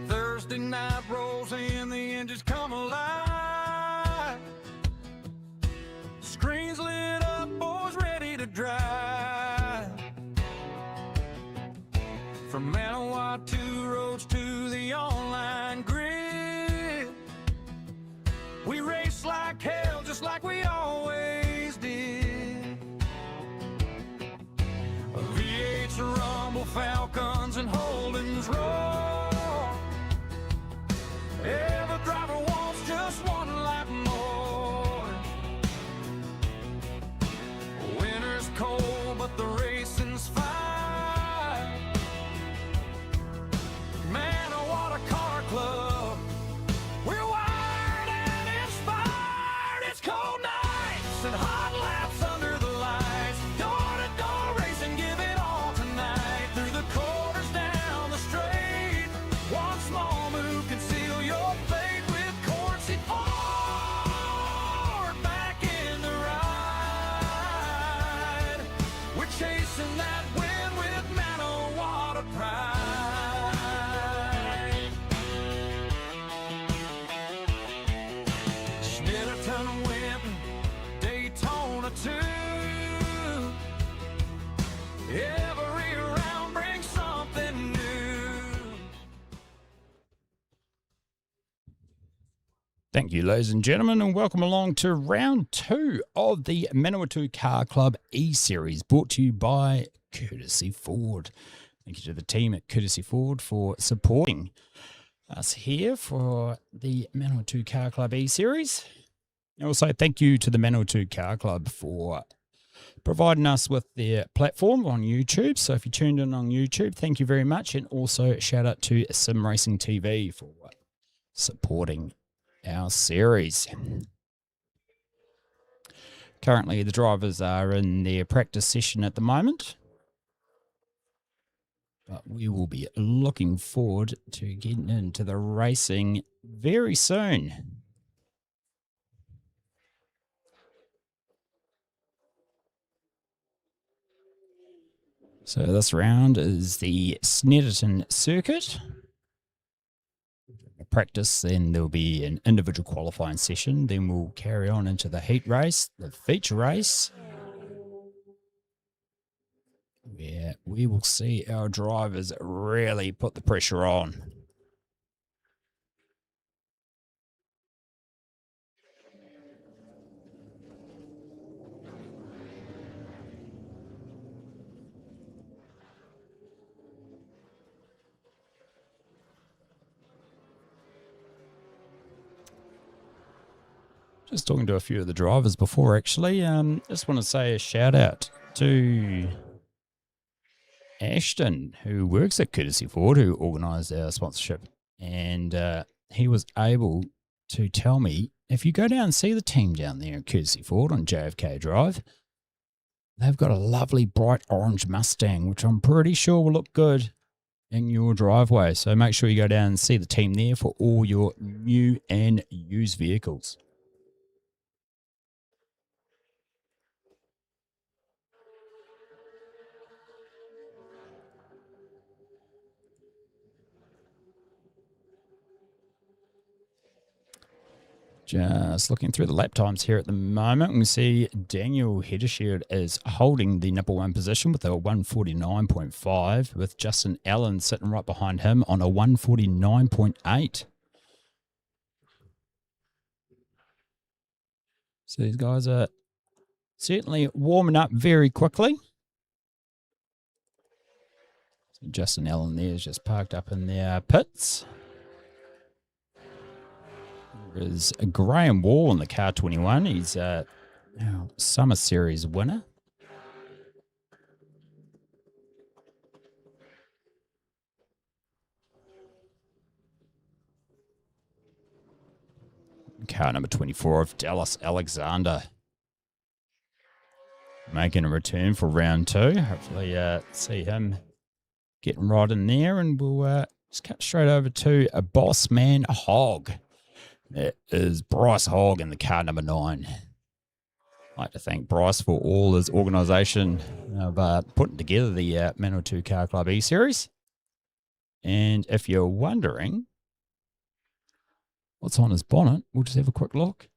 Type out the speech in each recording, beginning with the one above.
Thursday night rolls in, the engines come alive. Screens lit up, boys ready to drive. From Manawatu roads to the online grid, we race like hell, just like we always did. A V8's rumble, Falcons and Holdens roll. Every driver wants just one lap more. Winter's cold, but the racing's fine. Manawatu Car Club, we're wired and inspired. It's cold nights and hot laps under the lights. Door-to-door racing, give it all tonight. Through the corners, down the straight. One small move can seal your fate. With corn seat forward, back in the ride. We're chasing that win with Manawatu pride. Snitterton winning, Daytona too. Every round brings something new. Thank you, ladies and gentlemen, and welcome along to round 2 of the Manawatu Car Club E-Series, brought to you by Courtesy Ford. Thank you to the team at Courtesy Ford for supporting us here for the Manawatu Car Club E-Series. Also, thank you to the Manawatu Car Club for providing us with their platform on YouTube. So if you tuned in on YouTube, thank you very much. And also shout out to Sim Racing TV for supporting our series. Currently, the drivers are in their practice session at the moment, but we will be looking forward to getting into the racing very soon. So this round is the Snetterton circuit. Practice, then there'll be an individual qualifying session, then we'll carry on into the heat race, the feature race, where we will see our drivers really put the pressure on. Just talking to a few of the drivers before, actually. Just want to say a shout out to Ashton, who works at Courtesy Ford, who organised our sponsorship. And he was able to tell me, if you go down and see the team down there at Courtesy Ford on JFK Drive, they've got a lovely bright orange Mustang, which I'm pretty sure will look good in your driveway. So make sure you go down and see the team there for all your new and used vehicles. Just looking through the lap times here at the moment, we can see Daniel Heddershield is holding the number 1 position with a 149.5, with Justin Allen sitting right behind him on a 149.8. So these guys are certainly warming up very quickly. So Justin Allen there is just parked up in their pits. Is Graham Wall in the car 21. He's a Summer Series winner. Car number 24 of Dallas Alexander making a return for round 2. Hopefully see him getting right in there, and we'll just cut straight over to a Boss Man Hog. It is Bryce Hogg in the car number 9. I'd like to thank Bryce for all his organisation of putting together the Manawatu Car Club E-Series. And if you're wondering what's on his bonnet, we'll just have a quick look.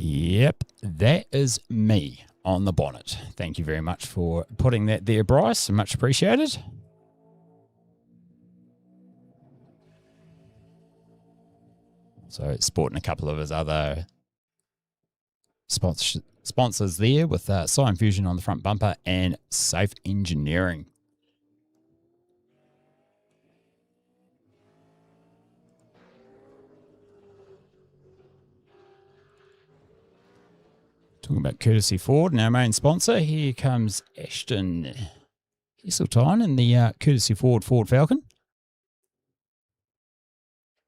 Yep, that is me on the bonnet. Thank you very much for putting that there, Bryce. Much appreciated. So sporting a couple of his other sponsors there with Scion Fusion on the front bumper and Safe Engineering. Talking about Courtesy Ford and our main sponsor, here comes Ashton Heseltine in the Courtesy Ford Falcon.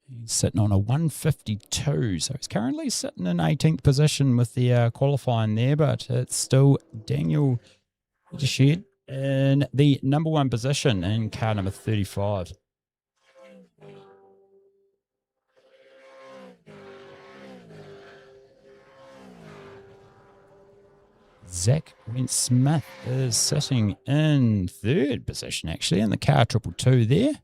He's sitting on a 152, so he's currently sitting in 18th position with the qualifying there, but it's still Daniel Shed in the number 1 position in car number 35. Zach Wentz-Smith is sitting in 3rd position, actually, in the car 222 there.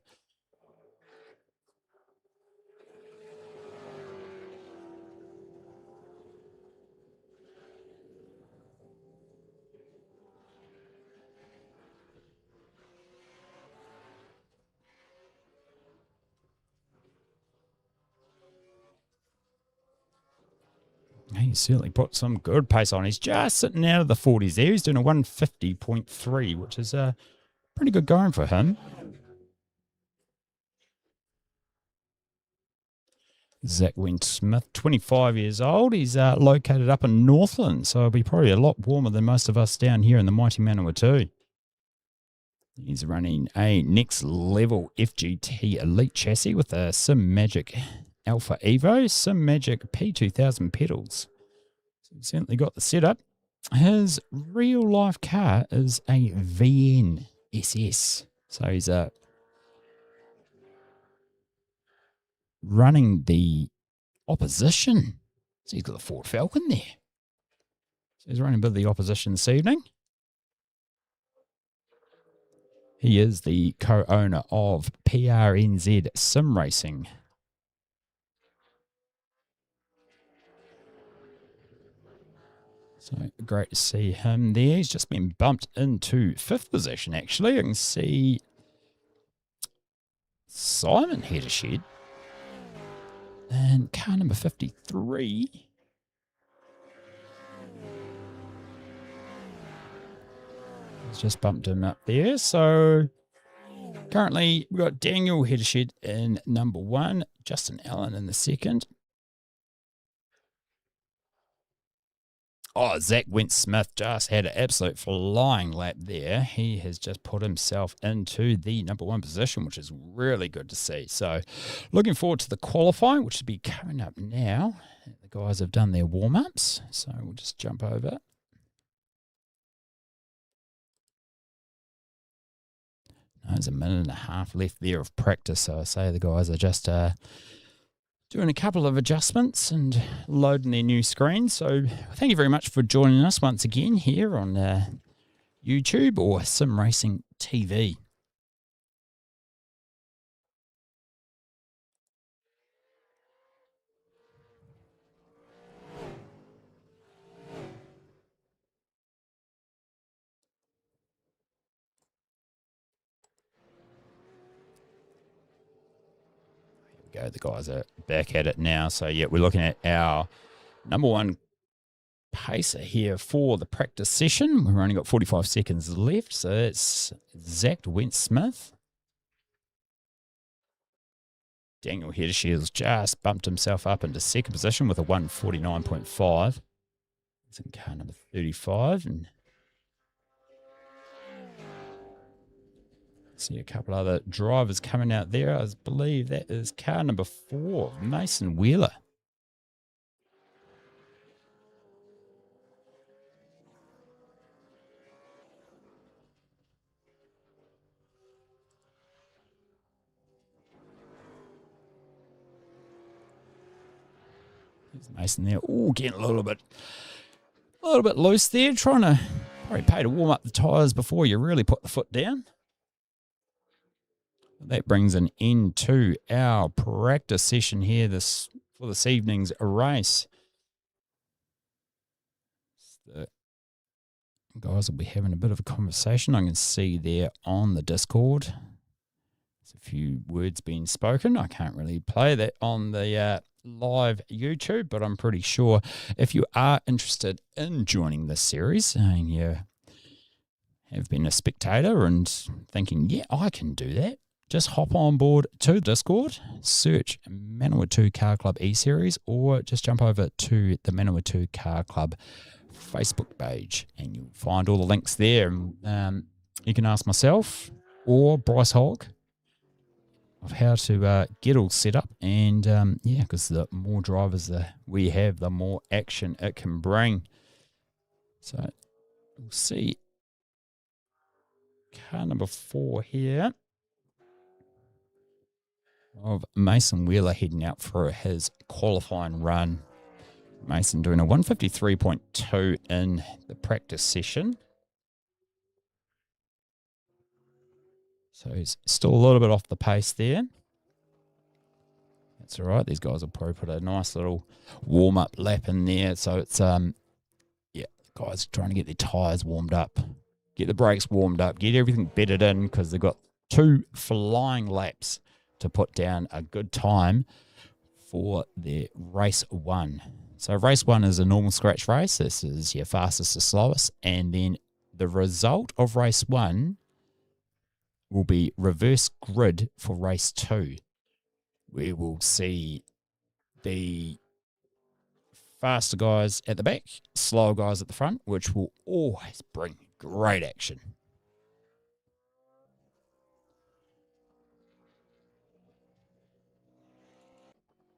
He certainly put some good pace on. He's just sitting out of the 40s there. He's doing a 150.3, which is pretty good going for him. Zach Wentz-Smith, 25 years old. He's located up in Northland, so it'll be probably a lot warmer than most of us down here in the mighty Manawatu. He's running a next level FGT Elite chassis with a Sim Magic Alpha Evo, Sim Magic P2000 pedals. So he's certainly got the setup. His real life car is a VN SS. So he's running the opposition. So he's got the Ford Falcon there. So he's running a bit of the opposition this evening. He is the co-owner of PRNZ Sim Racing. So great to see him there. He's just been bumped into 5th position, actually. I can see Simon Heddershed. And car number 53. He's just bumped him up there. So currently we've got Daniel Heddershed in number 1, Justin Allen in the 2nd. Oh, Zach Wentz-Smith just had an absolute flying lap there. He has just put himself into the number 1 position, which is really good to see. So looking forward to the qualifying, which will be coming up now. The guys have done their warm-ups, so we'll just jump over. There's a minute and a half left there of practice, so I say the guys are just doing a couple of adjustments and loading their new screens. So thank you very much for joining us once again here on YouTube or Sim Racing TV. Go. The guys are back at it now. So, yeah, we're looking at our number 1 pacer here for the practice session. We've only got 45 seconds left. So, it's Zach Wentz-Smith. Daniel Heddershed just bumped himself up into 2nd position with a 149.5. It's in car number 35. And see a couple other drivers coming out there. I believe that is car number 4, Mason Wheeler. There's Mason there. Oh, getting a little bit loose there. Trying to probably pay to warm up the tyres before you really put the foot down. That brings an end to our practice session here for this evening's race. The guys will be having a bit of a conversation. I can see there on the Discord. There's a few words being spoken. I can't really play that on the live YouTube, but I'm pretty sure if you are interested in joining this series and you have been a spectator and thinking, yeah, I can do that, just hop on board to Discord, search Manawatu Car Club E-Series, or just jump over to the Manawatu Car Club Facebook page and you'll find all the links there. You can ask myself or Bryce Hogg of how to get all set up. And yeah, because the more drivers that we have, the more action it can bring. So we'll see car number 4 here of Mason Wheeler heading out for his qualifying run. Mason doing a 153.2 in the practice session. So he's still a little bit off the pace there. That's all right. These guys will probably put a nice little warm-up lap in there. So it's, yeah, guys trying to get their tyres warmed up, get the brakes warmed up, get everything bedded in because they've got 2 flying laps to put down a good time for their race 1. So race 1 is a normal scratch race. This is your fastest to slowest. And then the result of race 1 will be reverse grid for race 2. We will see the faster guys at the back, slower guys at the front, which will always bring great action.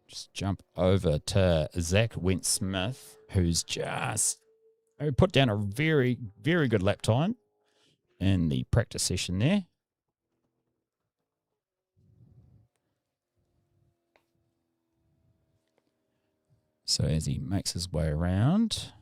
Just jump over to Zach Wentz-Smith, who's who put down a very, very good lap time in the practice session there. So as he makes his way around,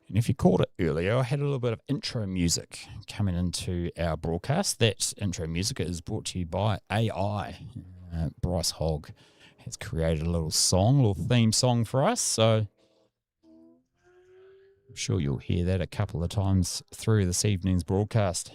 and if you caught it earlier, I had a little bit of intro music coming into our broadcast. That intro music is brought to you by AI. Bryce Hogg has created a little theme song for us. So I'm sure you'll hear that a couple of times through this evening's broadcast.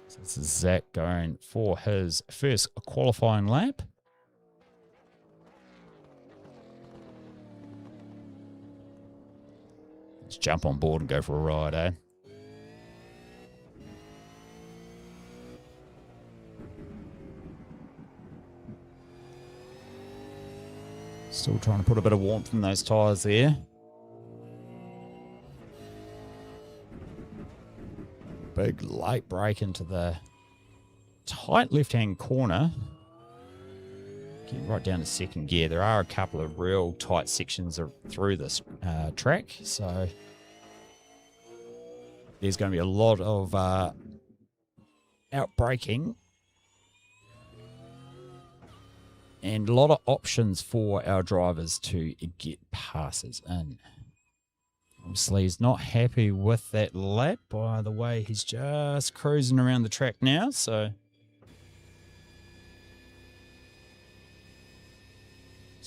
So this is Zach going for his first qualifying lap. Let's jump on board and go for a ride, eh? Still trying to put a bit of warmth in those tyres there. Big late brake into the tight left-hand corner. Getting right down to second gear. There are a couple of real tight sections through this track, so there's going to be a lot of out-braking and a lot of options for our drivers to get passes in. Obviously, he's not happy with that lap. By the way, he's just cruising around the track now. So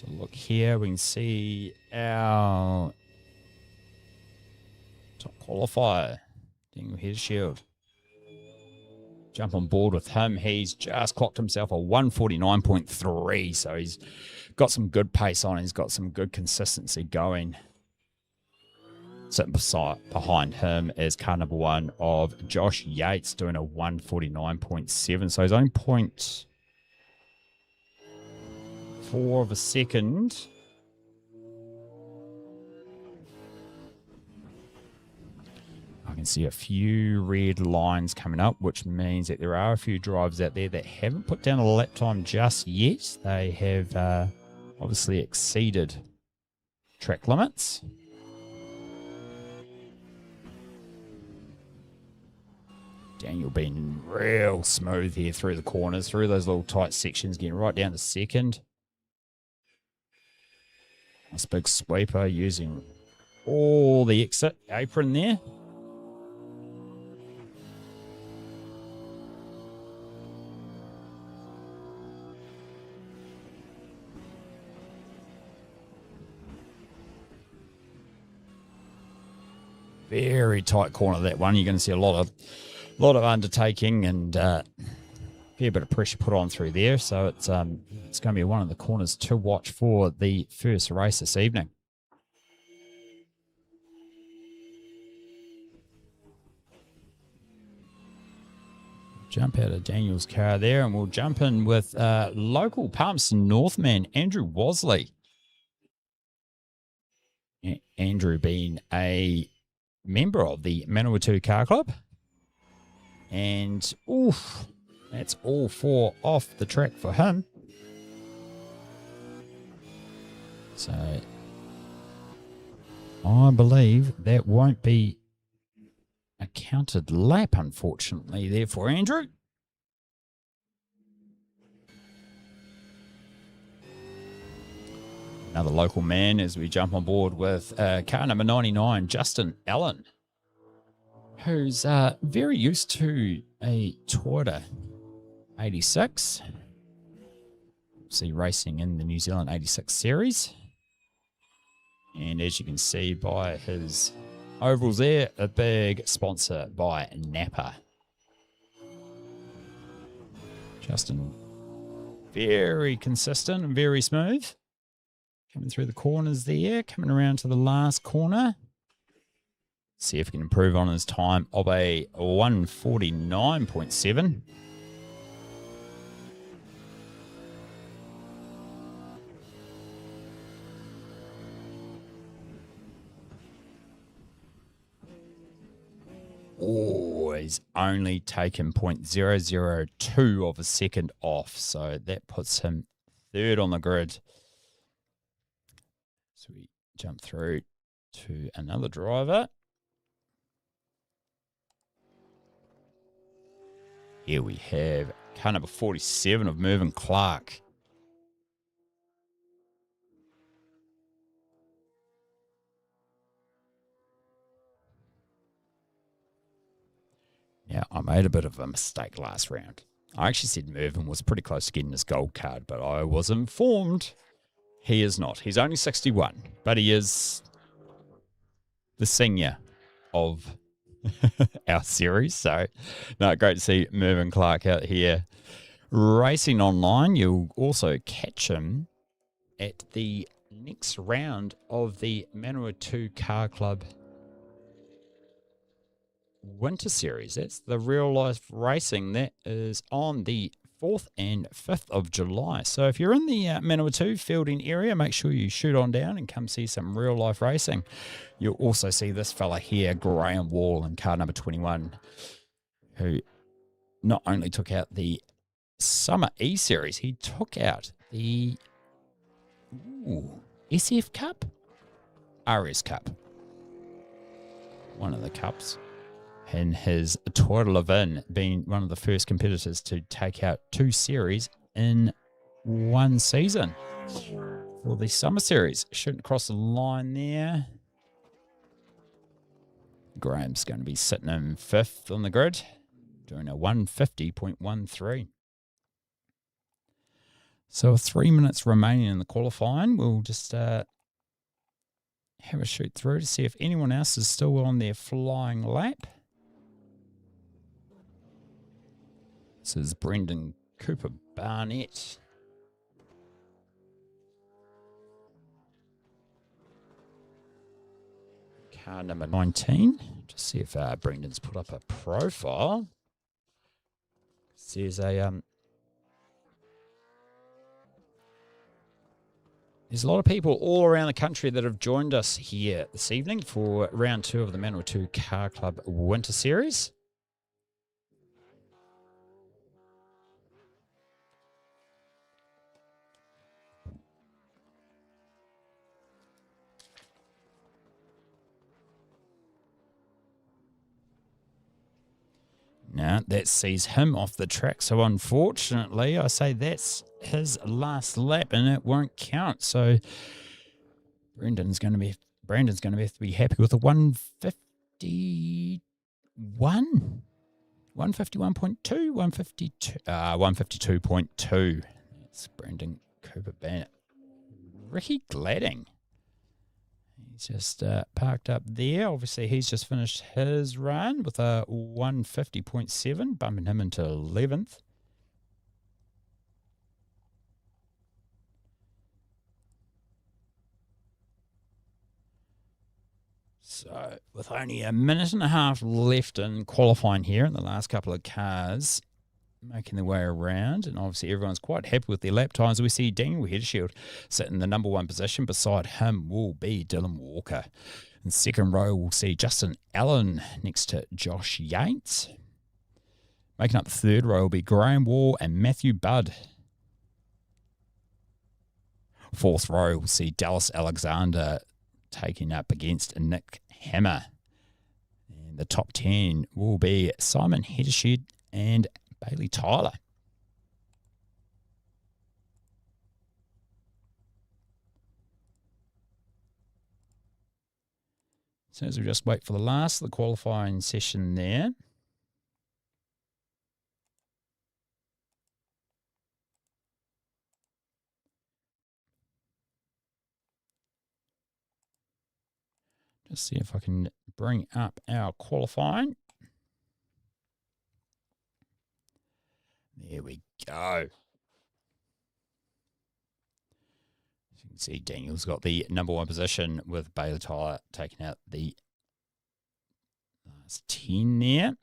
look here. We can see our top qualifier, Daniel Headshield. Jump on board with him. He's just clocked himself a 149.3. So he's got some good pace on. He's got some good consistency going. Sitting behind him is car number 1 of Josh Yates doing a 149.7. So he's only 0.4 of a second. I can see a few red lines coming up, which means that there are a few drivers out there that haven't put down a lap time just yet. They have obviously exceeded track limits. Daniel being real smooth here through the corners, through those little tight sections, getting right down to second. Nice big sweeper using all the exit apron there. Very tight corner, that one. You're going to see a lot of undertaking and a fair bit of pressure put on through there. So it's going to be one of the corners to watch for the first race this evening. Jump out of Daniel's car there, and we'll jump in with local Palmerston Northman, Andrew Wasley. Andrew being a member of the Manawatu Car Club. And, oof, that's all four off the track for him. So, I believe that won't be a counted lap, unfortunately, there for Andrew. Another local man as we jump on board with car number 99, Justin Allen, who's very used to a Toyota 86. See racing in the New Zealand 86 series. And as you can see by his overalls there, a big sponsor by Napa. Justin, very consistent and very smooth. Coming through the corners there, coming around to the last corner. See if he can improve on his time of a 1:49.7. Oh, he's only taken 0.002 of a second off, so that puts him third on the grid. So we jump through to another driver. Here we have car number 47 of Mervyn Clark. Now, I made a bit of a mistake last round. I actually said Mervyn was pretty close to getting his gold card, but I was informed he is not. He's only 61, but he is the senior of our series. So, no, great to see Mervyn Clark out here racing online. You'll also catch him at the next round of the Manawatu Car Club Winter Series. That's the real life racing that is on the 4th and 5th of July. So if you're in the Manawatu fielding area, make sure you shoot on down and come see some real life racing. You'll also see this fella here, Graham Wall, in car number 21, who not only took out the Summer E Series, he took out the SF Cup? RS Cup. One of the cups. And his Toyota Levin being one of the first competitors to take out 2 series in one season for the Summer Series. Shouldn't cross the line there. Graham's going to be sitting in 5th on the grid, doing a 150.13. So 3 minutes remaining in the qualifying. We'll just have a shoot through to see if anyone else is still on their flying lap. This is Brendan Cooper Barnett. Car number 19. Just see if Brendan's put up a profile. There's There's a lot of people all around the country that have joined us here this evening for round 2 of the Manawatu Car Club Winter Series. Now, that sees him off the track. So, unfortunately, I say that's his last lap and it won't count. So, Brandon's going to have to be happy with a 151. 151.2, 152.2. That's Brandon Cooper Bennett. Ricky Gladding. He's just parked up there. Obviously, he's just finished his run with a 150.7, bumping him into 11th. So, with only a minute and a half left in qualifying here in the last couple of cars making their way around, and obviously everyone's quite happy with their lap times. We see Daniel Hedgeshield sit in the number 1 position. Beside him will be Dylan Walker. In second row, we'll see Justin Allen next to Josh Yates. Making up the third row will be Graham Wall and Matthew Budd. Fourth row, we'll see Dallas Alexander taking up against Nick Hammer. And the top 10 will be Simon Hedgeshield and Bailey Tyler. So as we just wait for the last of the qualifying session there. Just see if I can bring up our qualifying. There we go. As you can see, Daniel's got the number 1 position with Bailey Tyler taking out the last 10 there.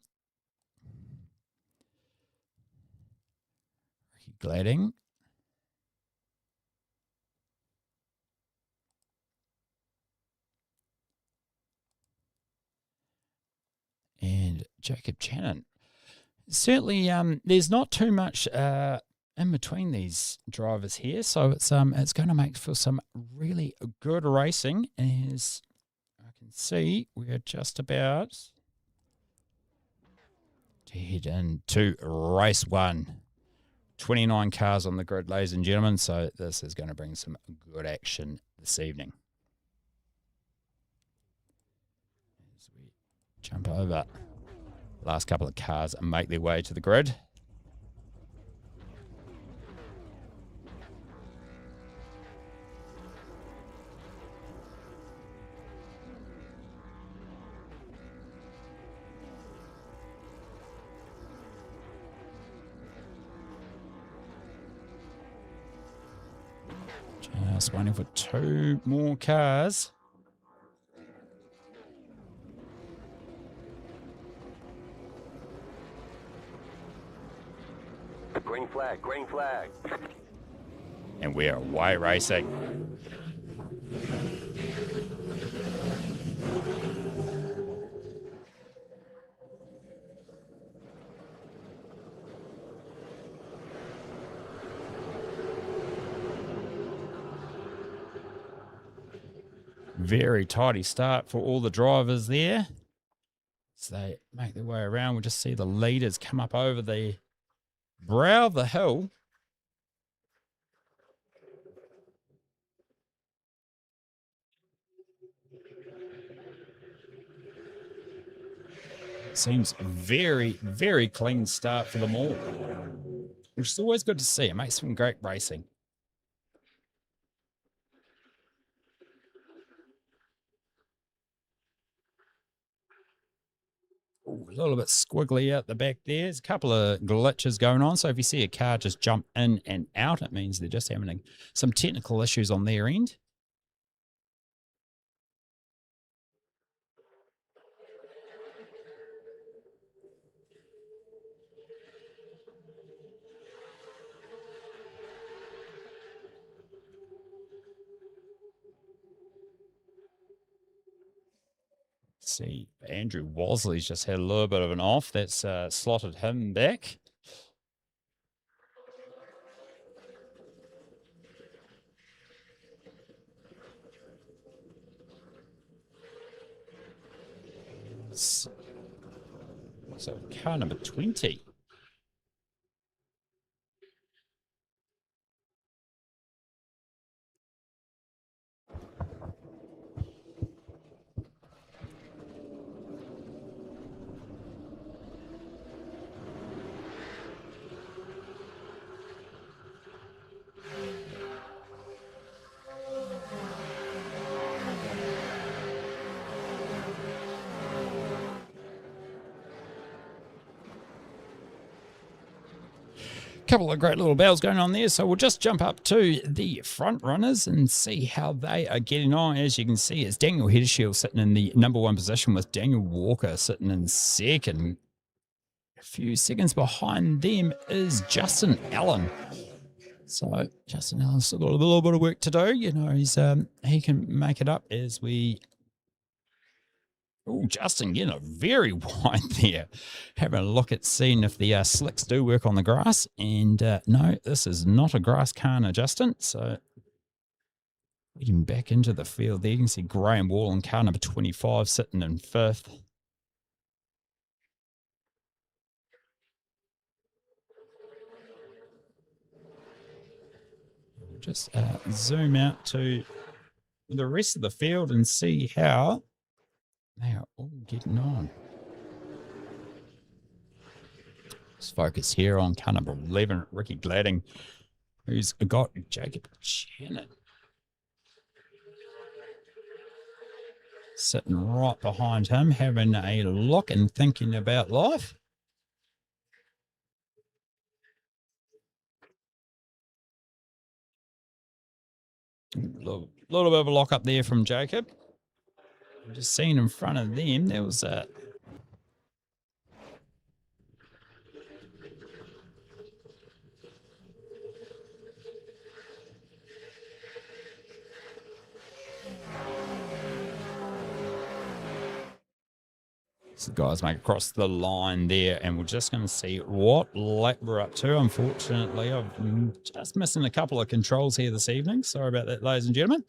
Ricky Gladding. And Jacob Channon. Certainly, there's not too much in between these drivers here, so it's going to make for some really good racing. As I can see, we're just about to head into race 1. 29 cars on the grid, ladies and gentlemen, so this is going to bring some good action this evening. As we jump over last couple of cars and make their way to the grid. Just waiting for 2 more cars. Green flag, green flag. And we're away racing. Very tidy start for all the drivers there. So they make their way around. We'll just see the leaders come up over the brow of the hill. Seems very, very clean start for them all, which is always good to see. It makes some great racing. Ooh, a little bit squiggly out the back there. There's a couple of glitches going on. So if you see a car just jump in and out, it means they're just having some technical issues on their end. See, Andrew Wasley's just had a little bit of an off. That's slotted him back. So car number 20. Couple of great little battles going on there, so we'll just jump up to the front runners and see how they are getting on. As you can see, it's Daniel Heddershield sitting in the number 1 position with Daniel Walker sitting in second. A few seconds behind them is Justin Allen. So Justin Allen's still got a little bit of work to do. You know, he can make it up as we. Oh, Justin getting a very wide there. Having a look at seeing if the slicks do work on the grass. And no, this is not a grass corner, Justin. So getting back into the field there. You can see Graham Wall in car number 25 sitting in 5th. Just zoom out to the rest of the field and see how they are all getting on. Let's focus here on car number 11, Ricky Gladding, who's got Jacob Shannon sitting right behind him, having a look and thinking about life. Little bit of a lock up there from Jacob. Just seeing in front of them, there was a so the guys make across the line there, and we're just going to see what lap we're up to. Unfortunately, I'm just missing a couple of controls here this evening. Sorry about that, ladies and gentlemen.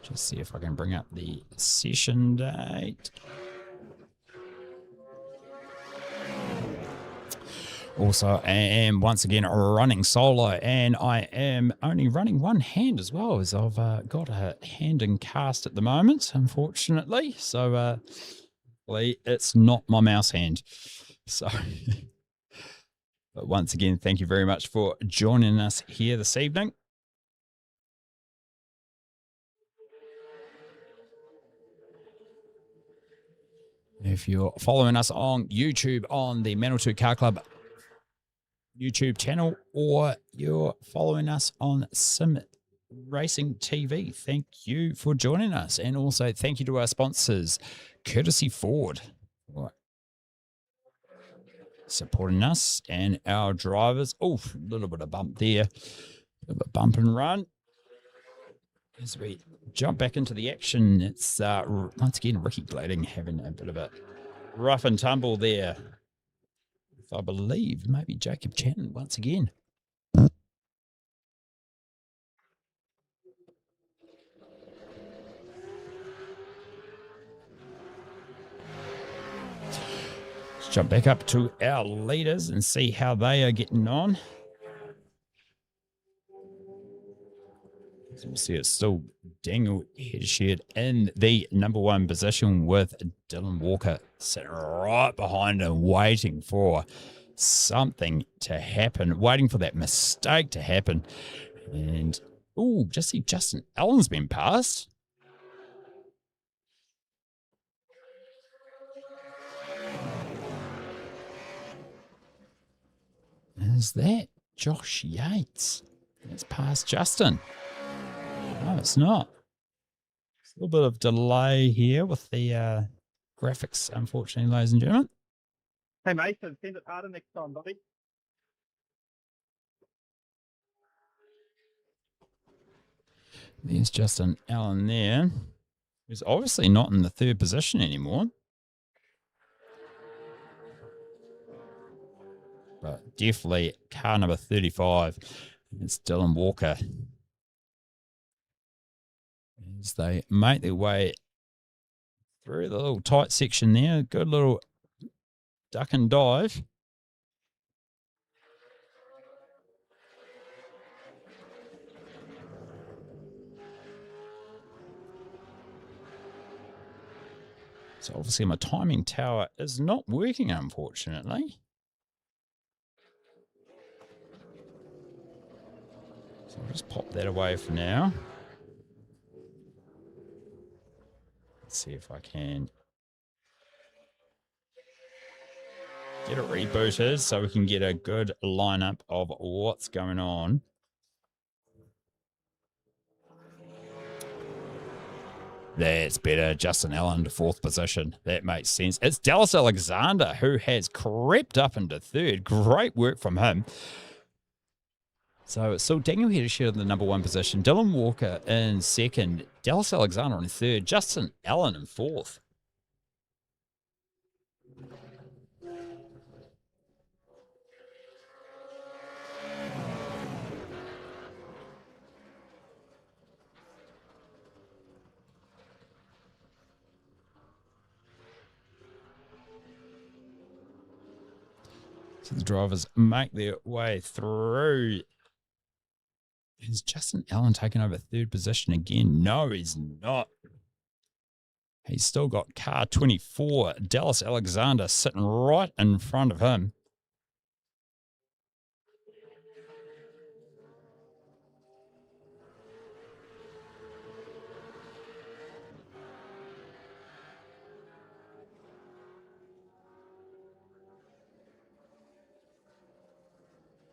Just see if I can bring up the session date. Also, I am once again running solo, and I am only running one hand as well, as I've got a hand in cast at the moment, unfortunately. So it's not my mouse hand. So, but once again, thank you very much for joining us here this evening. If you're following us on YouTube on the Manawatu Car Club YouTube channel, or you're following us on Sim Racing TV, thank you for joining us. And also thank you to our sponsors, Courtesy Ford, for supporting us, and our drivers. Oh, a little bit of bump there, a bit of a bump and run. As we jump back into the action, it's once again Ricky Gladding having a bit of a rough and tumble there. I believe maybe Jacob Shannon once again. Let's jump back up to our leaders and see how they are getting on. So we'll see it's still Daniel Heddershield in the number 1 position, with Dylan Walker sitting right behind him, waiting for something to happen, waiting for that mistake to happen. And, oh, just see Justin Allen's been passed. Is that Josh Yates? It's past Justin. No, it's not. There's a little bit of delay here with the graphics, unfortunately, ladies and gentlemen. Hey, Mason, send it harder next time, buddy. There's Justin Allen there. He's obviously not in the third position anymore. But definitely car number 35. It's Dylan Walker. As they make their way through the little tight section there. Good little duck and dive. So obviously my timing tower is not working, unfortunately. So I'll just pop that away for now. Let's see if I can get it rebooted so we can get a good lineup of what's going on. That's better. Justin Allen to fourth position. That makes sense. It's Dallas Alexander who has crept up into third. Great work from him. So it's still Daniel Heddershire in the number one position. Dylan Walker in second. Dallas Alexander in third. Justin Allen in fourth. So the drivers make their way through. Is Justin Allen taking over third position again? No, he's not. He's still got car 24, Dallas Alexander, sitting right in front of him.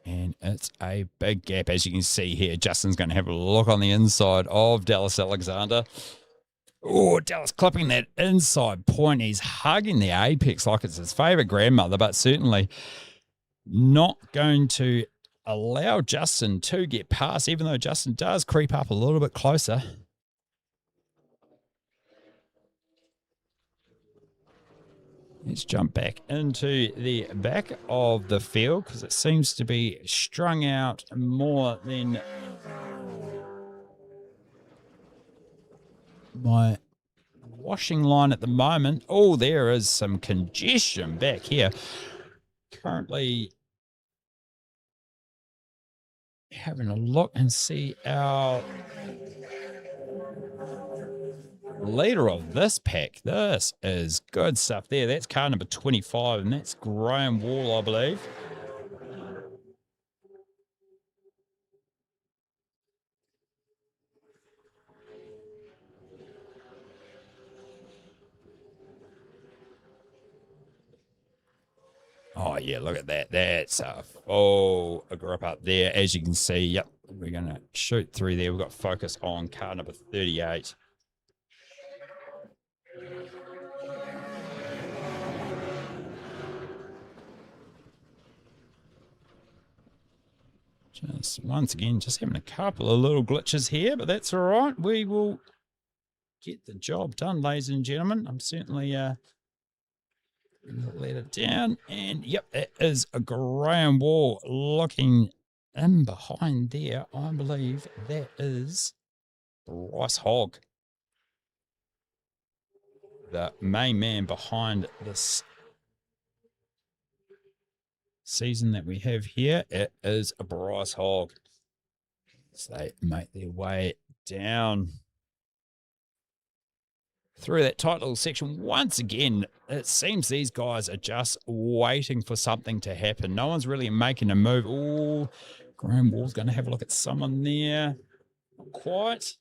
And it's a big gap, as you can see here. Justin's going to have a look on the inside of Dallas Alexander. Oh, Dallas clipping that inside point. He's hugging the apex like it's his favourite grandmother, but certainly not going to allow Justin to get past, even though Justin does creep up a little bit closer. Let's jump back into the back of the field because it seems to be strung out more than my washing line at the moment. Oh, there is some congestion back here. Currently having a look and see our leader of this pack. This is good stuff there. That's car number 25, and that's Graham Wall, I believe. Oh, yeah, look at that. That's a full grip up there. As you can see, yep, we're going to shoot through there. We've got focus on car number 38. Just once again, just having a couple of little glitches here, but that's all right. We will get the job done, ladies and gentlemen. I'm certainly let it down. And yep, that is a Graham Wall looking in behind there. I believe that is Bryce Hogg, the main man behind this season that we have here. It is a Bryce Hogg. So they make their way down through that tight little section. Once again, it seems these guys are just waiting for something to happen. No one's really making a move. Oh, Graham Wall's going to have a look at someone there. Not quite.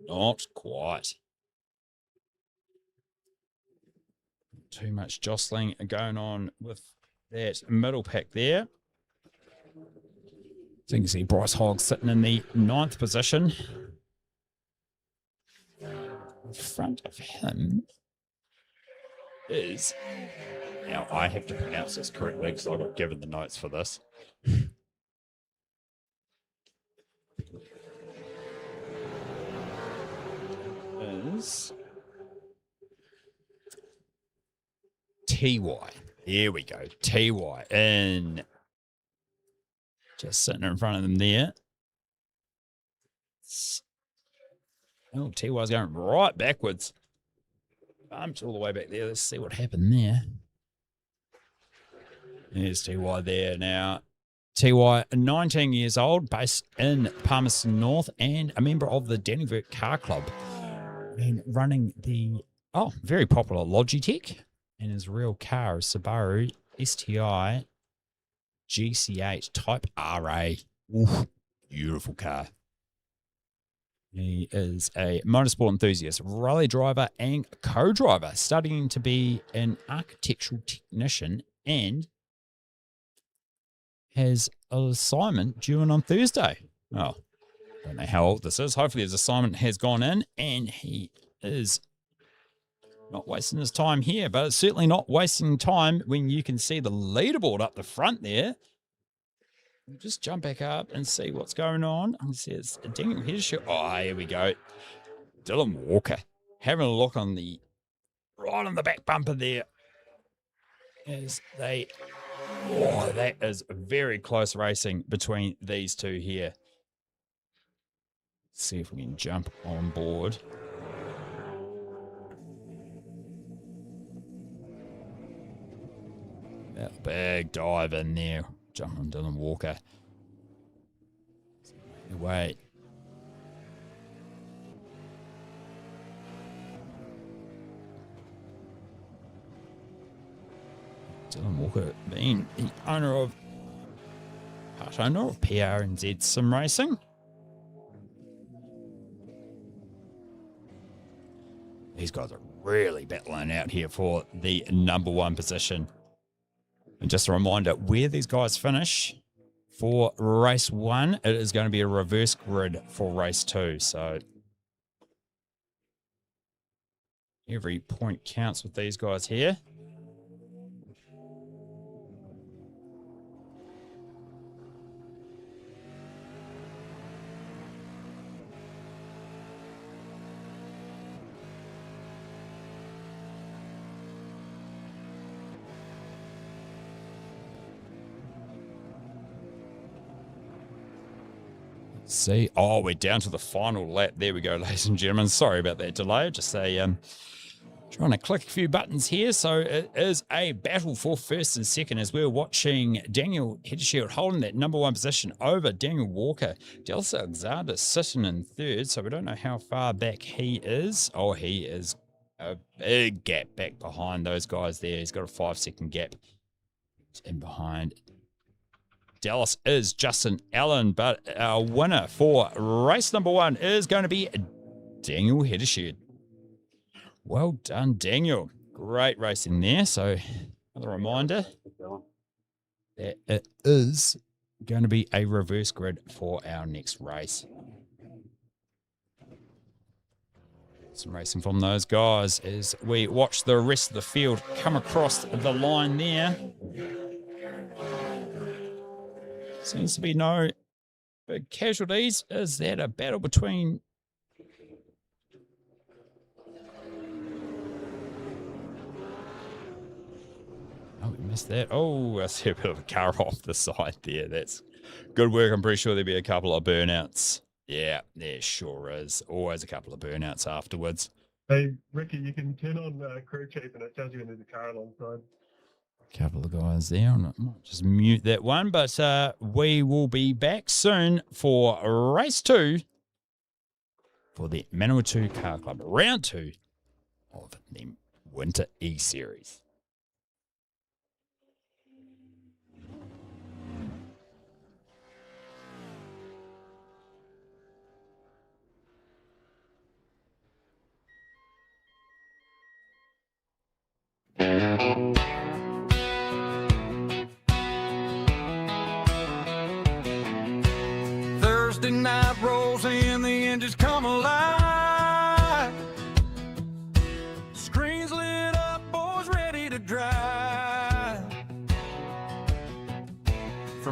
Not quite. Too much jostling going on with that middle pack there. So you can see Bryce Hogg sitting in the 9th position. In front of him is, now I have to pronounce this correctly because I got given the notes for this. Is TY. Here we go. TY. And just sitting in front of them there. Oh, TY's going right backwards. Bumped all the way back there. Let's see what happened there. There's TY there now. TY, 19 years old, based in Palmerston North, and a member of the Manawatu Car Club. And running the, very popular Logitech. And his real car is Subaru STI GC8 Type RA. Ooh, beautiful car. He is a motorsport enthusiast, rally driver, and co-driver, studying to be an architectural technician, and has an assignment due in on Thursday. Oh, don't know how old this is. Hopefully his assignment has gone in, and he is not wasting his time here, but it's certainly not wasting time when you can see the leaderboard up the front there. We'll just jump back up and see what's going on. I see it's Daniel Hedgeshield. Oh, here we go. Dylan Walker having a look on the right on the back bumper there. As they, that is very close racing between these two here. Let's see if we can jump on board. That big dive in there. Jump on Dylan Walker. Wait. Dylan Walker being the part owner of PRNZ Sim Racing. These guys are really battling out here for the number one position. And just a reminder, where these guys finish for race 1, it is going to be a reverse grid for race 2. So every point counts with these guys here. See, we're down to the final lap. There we go, ladies and gentlemen. Sorry about that delay. Just trying to click a few buttons here. So it is a battle for first and second as we're watching Daniel Hedgeshield holding that number one position over Daniel Walker. Dallas Alexander sitting in third, so we don't know how far back he is. Oh, he is a big gap back behind those guys there. He's got a 5-second gap in behind. Dallas is Justin Allen, but our winner for race number 1 is going to be Daniel Hedgeshield. Well done, Daniel. Great racing there. So, another reminder that it is going to be a reverse grid for our next race. Some racing from those guys as we watch the rest of the field come across the line there. Seems to be no big casualties. Is that a battle between... Oh, we missed that. Oh, I see a bit of a car off the side there. That's good work. I'm pretty sure there'll be a couple of burnouts. Yeah, there sure is. Always a couple of burnouts afterwards. Hey, Ricky, you can turn on crew chief and it tells you when there's a car alongside. Couple of guys there. I might just mute that one, but we will be back soon for race 2 for the Manawatu Car Club, round 2 of the Winter E-Series. Thursday night rolls in, the engines come alive. Screens lit up, boys ready.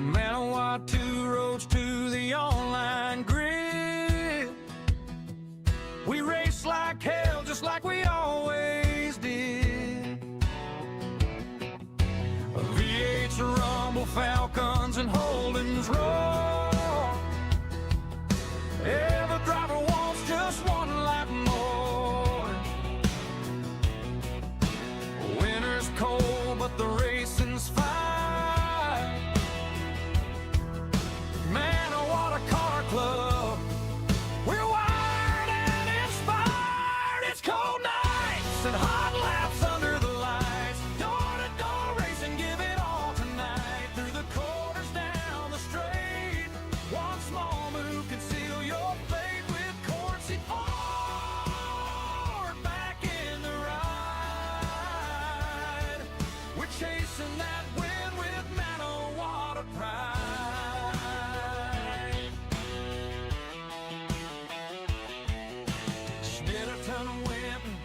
From Manawatu roads to the online grid, we race like hell, just like we always did. V8's rumble, Falcons and Holdens roar. Every driver wants just one lap more. Winter's cold, but the racing's fine. Manawatu Car Club, we're wired and inspired. It's cold nights and hot laps under the lights. Door-to-door racing, give it all tonight. Through the corners, down the straight. One small move can seal your fate with Corsi Ford back in the ride. We're chasing that win with Manawatu pride. Snitterton, Winton,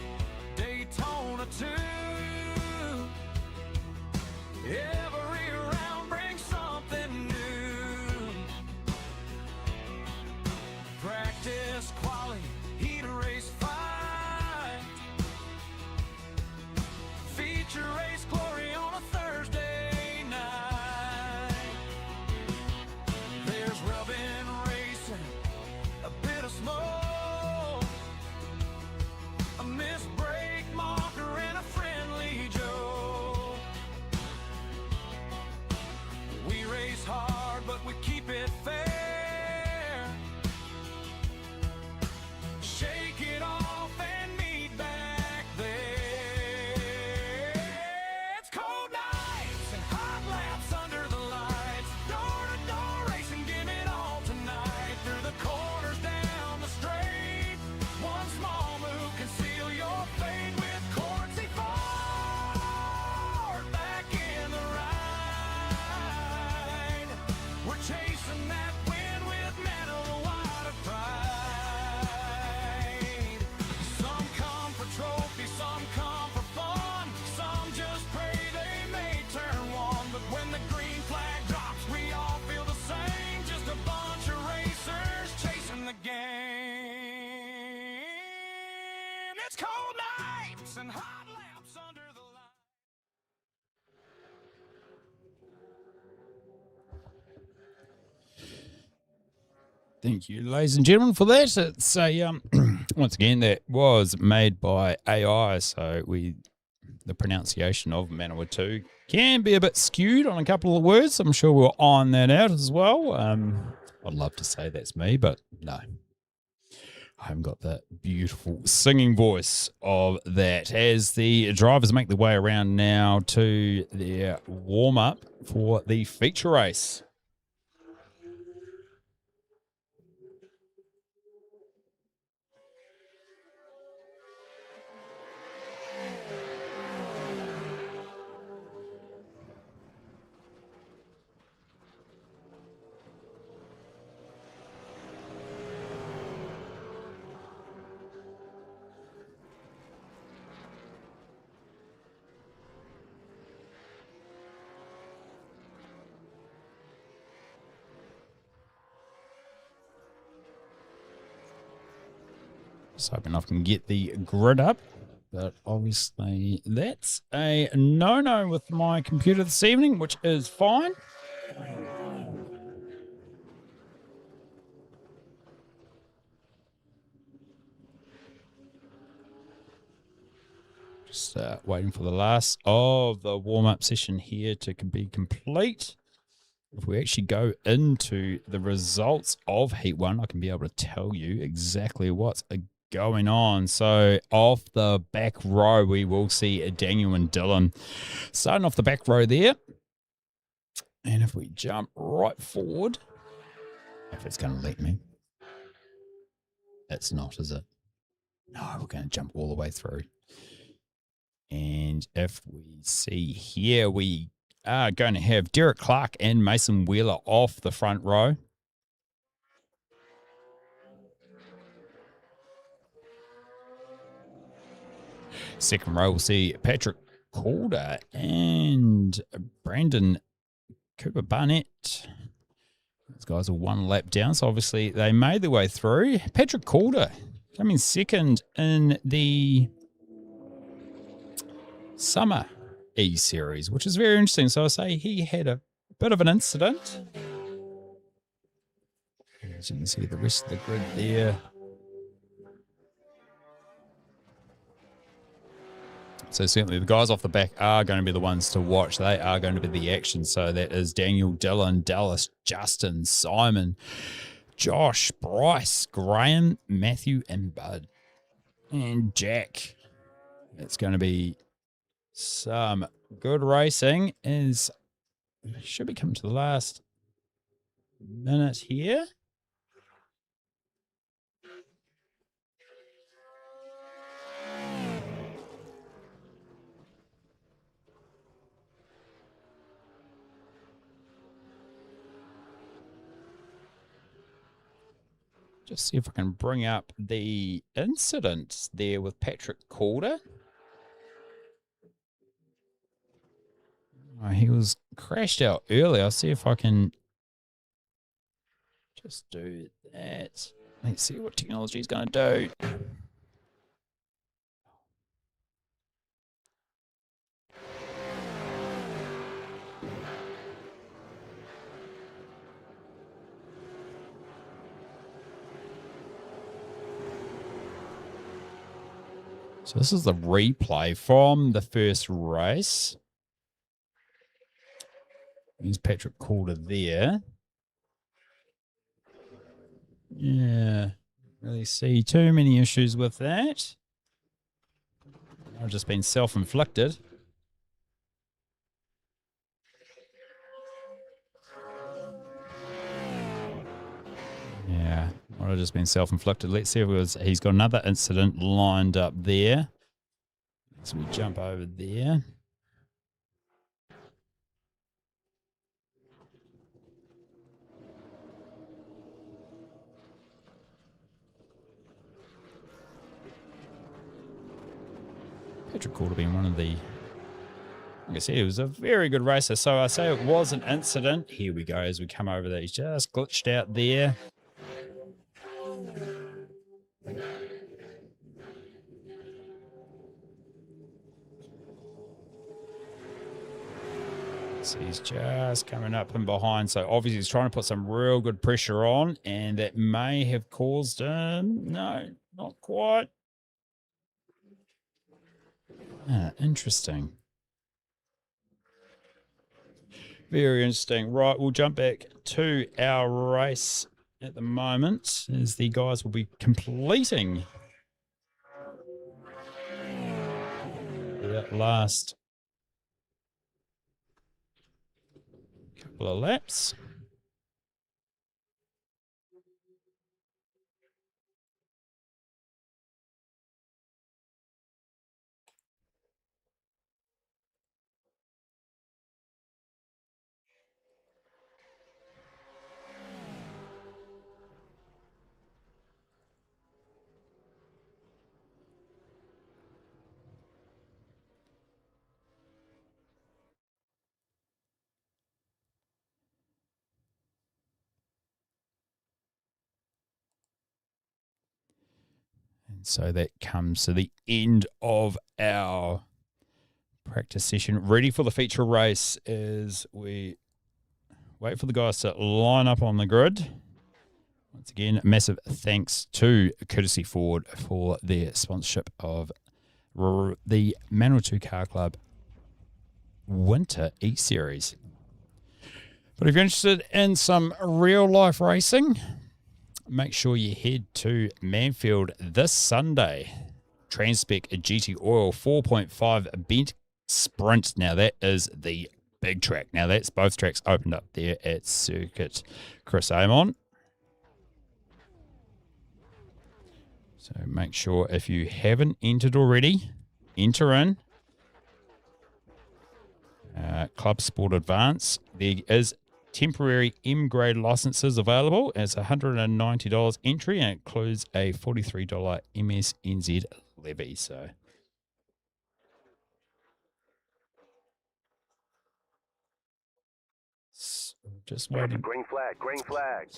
Daytona too. Every round brings something new. Practice, quality, heat race fight. Feature race glory on a Thursday night. There's rubbing, racing, a bit of smoke, a missed brake marker and a friendly joke. We race hard, but we keep it fair. Shake it off and meet back there. It's cold nights and hot laps under the lights. Door-to-door racing, give it all tonight. Through the corners, down the straight. One small move can seal your fate with Corsi Ford back in the ride. We're chasing that win with Manawatu pride. Some come for trophies, some come for fun. Some just pray they may turn one. But when the green flag drops, we all feel the same. Just a bunch of racers chasing the game. It's cold nights and hot laps under the light. Thank you, ladies and gentlemen, for that. It's a once again, that was made by AI, so the pronunciation of Manawatu can be a bit skewed on a couple of words. I'm sure we'll iron that out as well. I'd love to say that's me, but no. I haven't got that beautiful singing voice of that. As the drivers make their way around now to their warm-up for the feature race. Just hoping I can get the grid up, but obviously that's a no-no with my computer this evening, which is fine. Just waiting for the last of the warm-up session here to be complete. If we actually go into the results of Heat 1, I can be able to tell you exactly what's going on. So off the back row, we will see Daniel and Dylan starting off the back row there. And if we jump right forward, if it's going to let me, it's not, is it? No, we're going to jump all the way through. And if we see here, we are going to have Derek Clark and Mason Wheeler off the front row. Second row, we'll see Patrick Calder and Brandon Cooper Barnett. Those guys are one lap down, so obviously they made their way through. Patrick Calder coming second in the Summer E-Series, which is very interesting. So I say he had a bit of an incident. As you can see, the rest of the grid there. So certainly the guys off the back are going to be the ones to watch. They are going to be the action. So that is Daniel, Dylan, Dallas, Justin, Simon, Josh, Bryce, Graham, Matthew, and Bud. And Jack. It's going to be some good racing. Should be coming to the last minute here. Just see if I can bring up the incident there with Patrick Calder. Oh, he was crashed out early. I'll see if I can just do that. Let's see what technology is going to do. So this is the replay from the first race. There's Patrick Calder there. Yeah, really see too many issues with that. I've just been self-inflicted. Yeah, might have just been self-inflicted. Let's see if he's got another incident lined up there. So we jump over there. Patrick Calder being one of the, like I said, it was a very good racer. So I say it was an incident. Here we go as we come over there. He's just glitched out there. So he's just coming up and behind. So obviously he's trying to put some real good pressure on, and that may have caused him. No, not quite. Interesting. Very interesting. Right, we'll jump back to our race at the moment as the guys will be completing that last couple of laps. And so that comes to the end of our practice session. Ready for the feature race as we wait for the guys to line up on the grid. Once again, massive thanks to Courtesy Ford for their sponsorship of the Manawatu Car Club Winter E-Series. But if you're interested in some real-life racing, make sure you head to Manfield this Sunday. Transpec GT Oil 4.5 Bent Sprint. Now, that is the big track. Now, that's both tracks opened up there at Circuit Chris Amon. So make sure if you haven't entered already, enter in. Club Sport Advance. There is temporary M-grade licenses available. It's $190 entry and it includes a $43 MSNZ levy. So Just waiting. Green flag, green flag.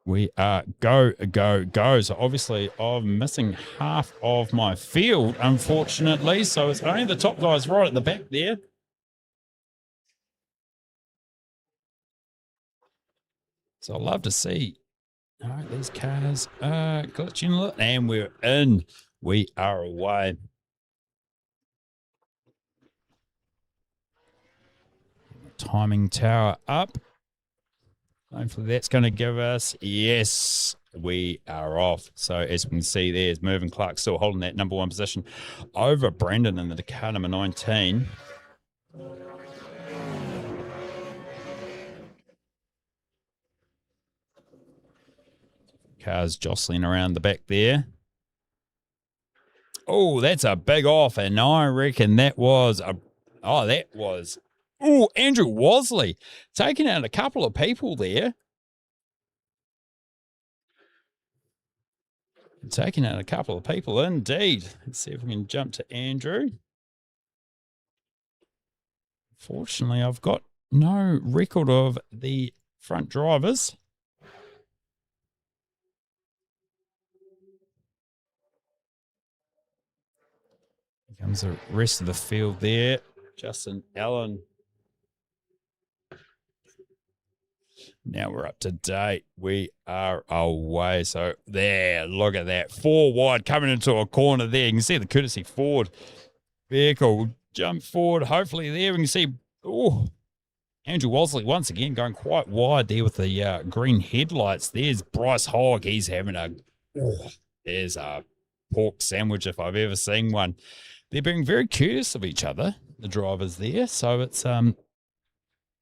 We are go, go, go. So obviously I'm missing half of my field, unfortunately. So it's only the top guys right at the back there. So I'd love to see. All right, these cars are glitching a little. And we're in. We are away. Timing tower up. Hopefully that's going to give us, yes, we are off. So as we can see, there's Mervyn Clark still holding that number 1 position over Brandon in the car number 19. Cars jostling around the back there. Oh, that's a big off, and I reckon that was Andrew Wasley taking out a couple of people there. Taking out a couple of people indeed. Let's see if we can jump to Andrew. Fortunately, I've got no record of the front drivers. Here comes the rest of the field there. Justin Allen. Now we're up to date. We are away. So there, look at that. 4 wide coming into a corner there. You can see the Courtesy Ford vehicle jump forward. Hopefully there we can see, Andrew Wasley once again going quite wide there with the green headlights. There's Bryce Hogg. He's having there's a pork sandwich if I've ever seen one. They're being very courteous of each other, the drivers there. So it's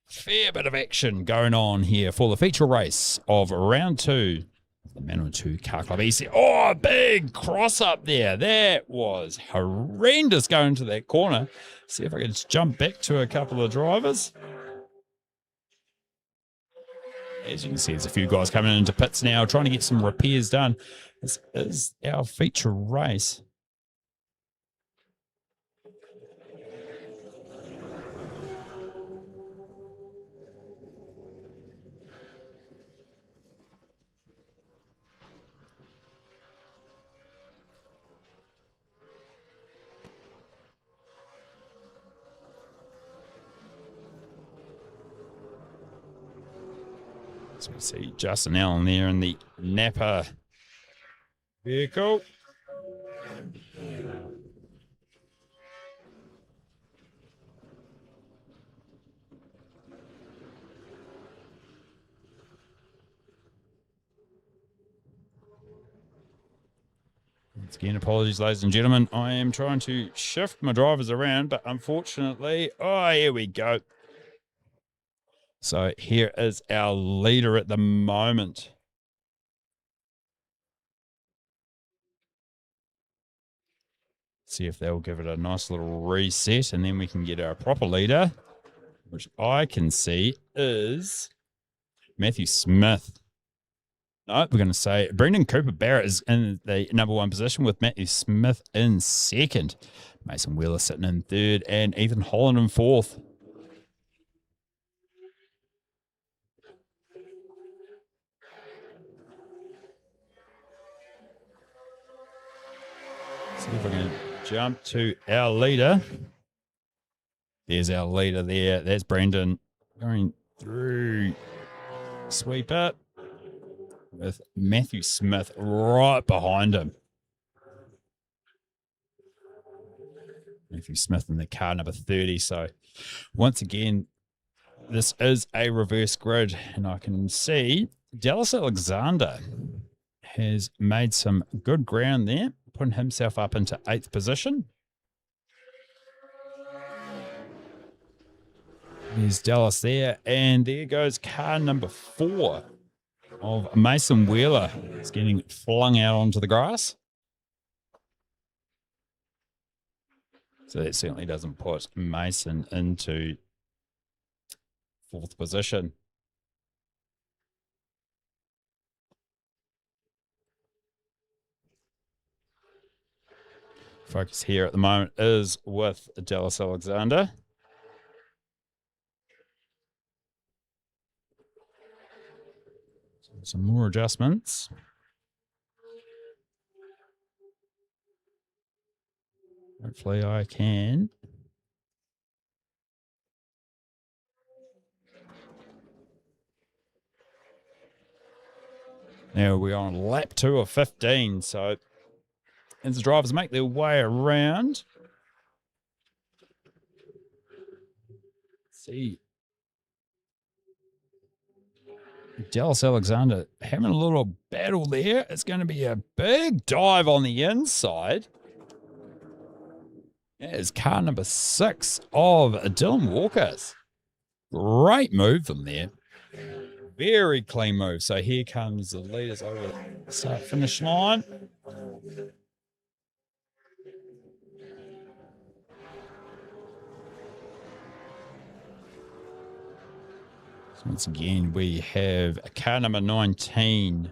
fair bit of action going on here for the feature race of round 2. The Manawatu Car Club EC. Oh, big cross up there. That was horrendous going to that corner. See if I can just jump back to a couple of drivers. As you can see, there's a few guys coming into pits now, trying to get some repairs done. This is our feature race. So we see Justin Allen there in the Napa vehicle. Once again, apologies, ladies and gentlemen. I am trying to shift my drivers around, but unfortunately, here we go. So here is our leader at the moment. See if they'll give it a nice little reset, and then we can get our proper leader, which I can see is Matthew Smith. No, we're going to say Brendan Cooper Barrett is in the number 1 position with Matthew Smith in 2nd. Mason Wheeler sitting in 3rd and Ethan Holland in 4th. See if I can jump to our leader. There's our leader there. That's Brendan going through. Sweep it with Matthew Smith right behind him. Matthew Smith in the car number 30. So once again, this is a reverse grid, and I can see Dallas Alexander has made some good ground there, putting himself up into 8th position. There's Dallas there, and there goes car number 4 of Mason Wheeler. It's getting flung out onto the grass. So that certainly doesn't put Mason into 4th position. Focus here at the moment is with Dallas Alexander. Some more adjustments. Hopefully I can. Now we're on lap 2 of 15, so as the drivers make their way around, see Dallas Alexander having a little battle there. It's going to be a big dive on the inside. It's car number 6 of Dylan Walker's. Great move from there. Very clean move. So here comes the leaders over the start finish line. So once again, we have car number 19.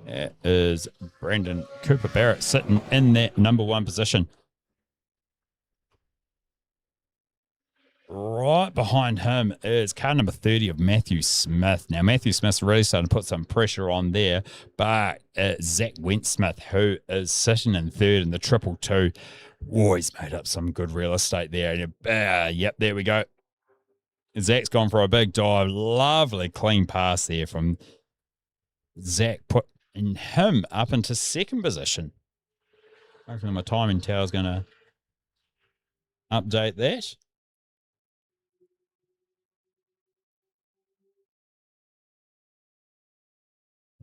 That is Brandon Cooper Barrett sitting in that number 1 position. Right behind him is car number 30 of Matthew Smith. Now, Matthew Smith's really starting to put some pressure on there, but Zach Wentsmith, who is sitting in 3rd in the 222, he's made up some good real estate there. Yep, there we go. Zach's gone for a big dive. Lovely clean pass there from Zach, putting him up into 2nd position. Hopefully my timing tower is going to update that.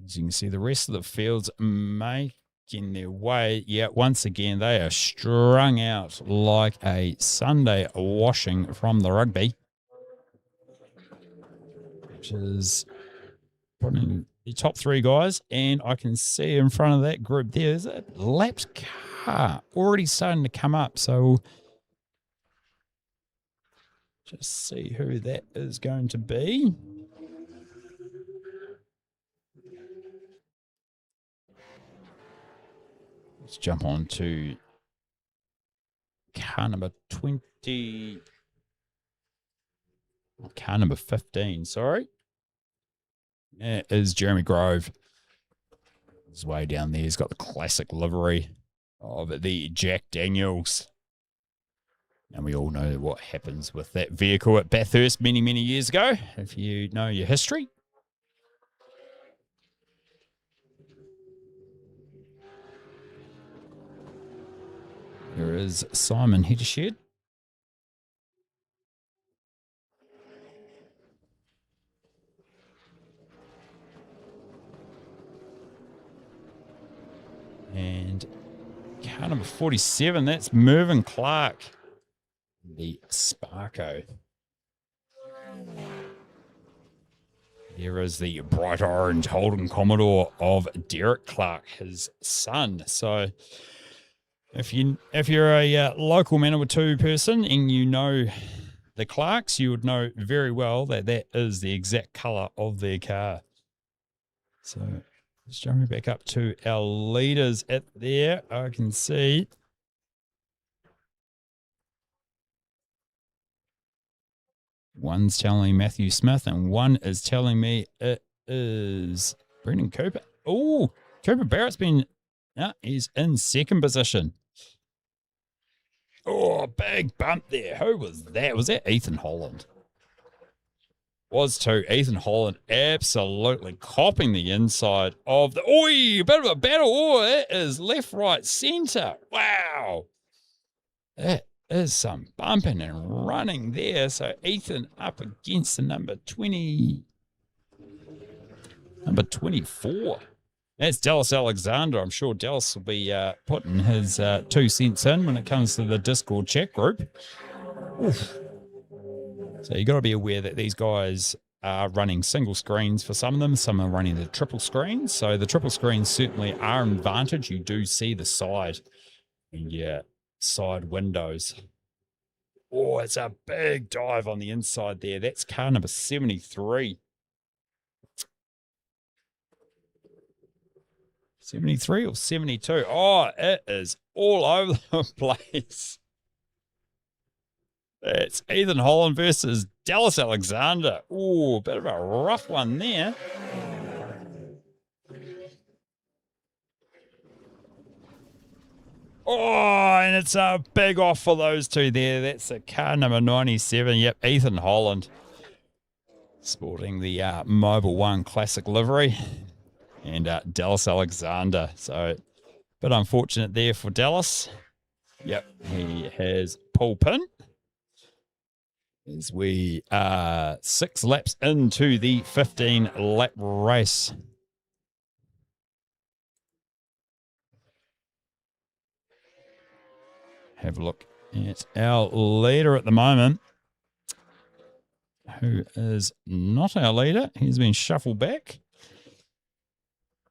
As you can see, the rest of the field's making their way. Yeah, once again, they are strung out like a Sunday washing from the rugby, which is putting the top 3 guys. And I can see in front of that group there's a lapped car already starting to come up. So just see who that is going to be. Let's jump on to car number 20. Car number 15, sorry. It is Jeremy Grove. He's way down there. He's got the classic livery of the Jack Daniels. And we all know what happens with that vehicle at Bathurst many, many years ago, if you know your history. There is Simon Hedgeshed. And car number 47, that's Mervyn Clark, the Sparko. There is the bright orange Holden Commodore of Derek Clark, his son. So if you're a local Manawatu person and you know the Clarks, you would know very well that that is the exact colour of their car. So let's jump back up to our leaders at there. I can see one's telling me Matthew Smith and one is telling me it is Brendan Cooper. Oh, Cooper Barrett's been, he's in 2nd position. Oh, big bump there. Who was that? Was that Ethan Holland? Was too. Ethan Holland absolutely copping the inside of the... Oi, a bit of a battle. Oh, it is left, right, centre. Wow. That is some bumping and running there. So Ethan up against the number 24. That's Dallas Alexander. I'm sure Dallas will be putting his 2 cents in when it comes to the Discord chat group. Oof. So you got to be aware that these guys are running single screens for some of them. Some are running the triple screens. So the triple screens certainly are an advantage. You do see the side and your side windows. Oh, it's a big dive on the inside there. That's car number 73. 73 or 72. Oh, it is all over the place. It's Ethan Holland versus Dallas Alexander. Ooh, bit of a rough one there. Oh, and it's a big off for those two there. That's a car number 97. Yep, Ethan Holland. Sporting the Mobile One Classic livery. And Dallas Alexander. So, bit unfortunate there for Dallas. Yep, he has pole pin. As we are 6 laps into the 15-lap race. Have a look at our leader at the moment, who is not our leader. He's been shuffled back.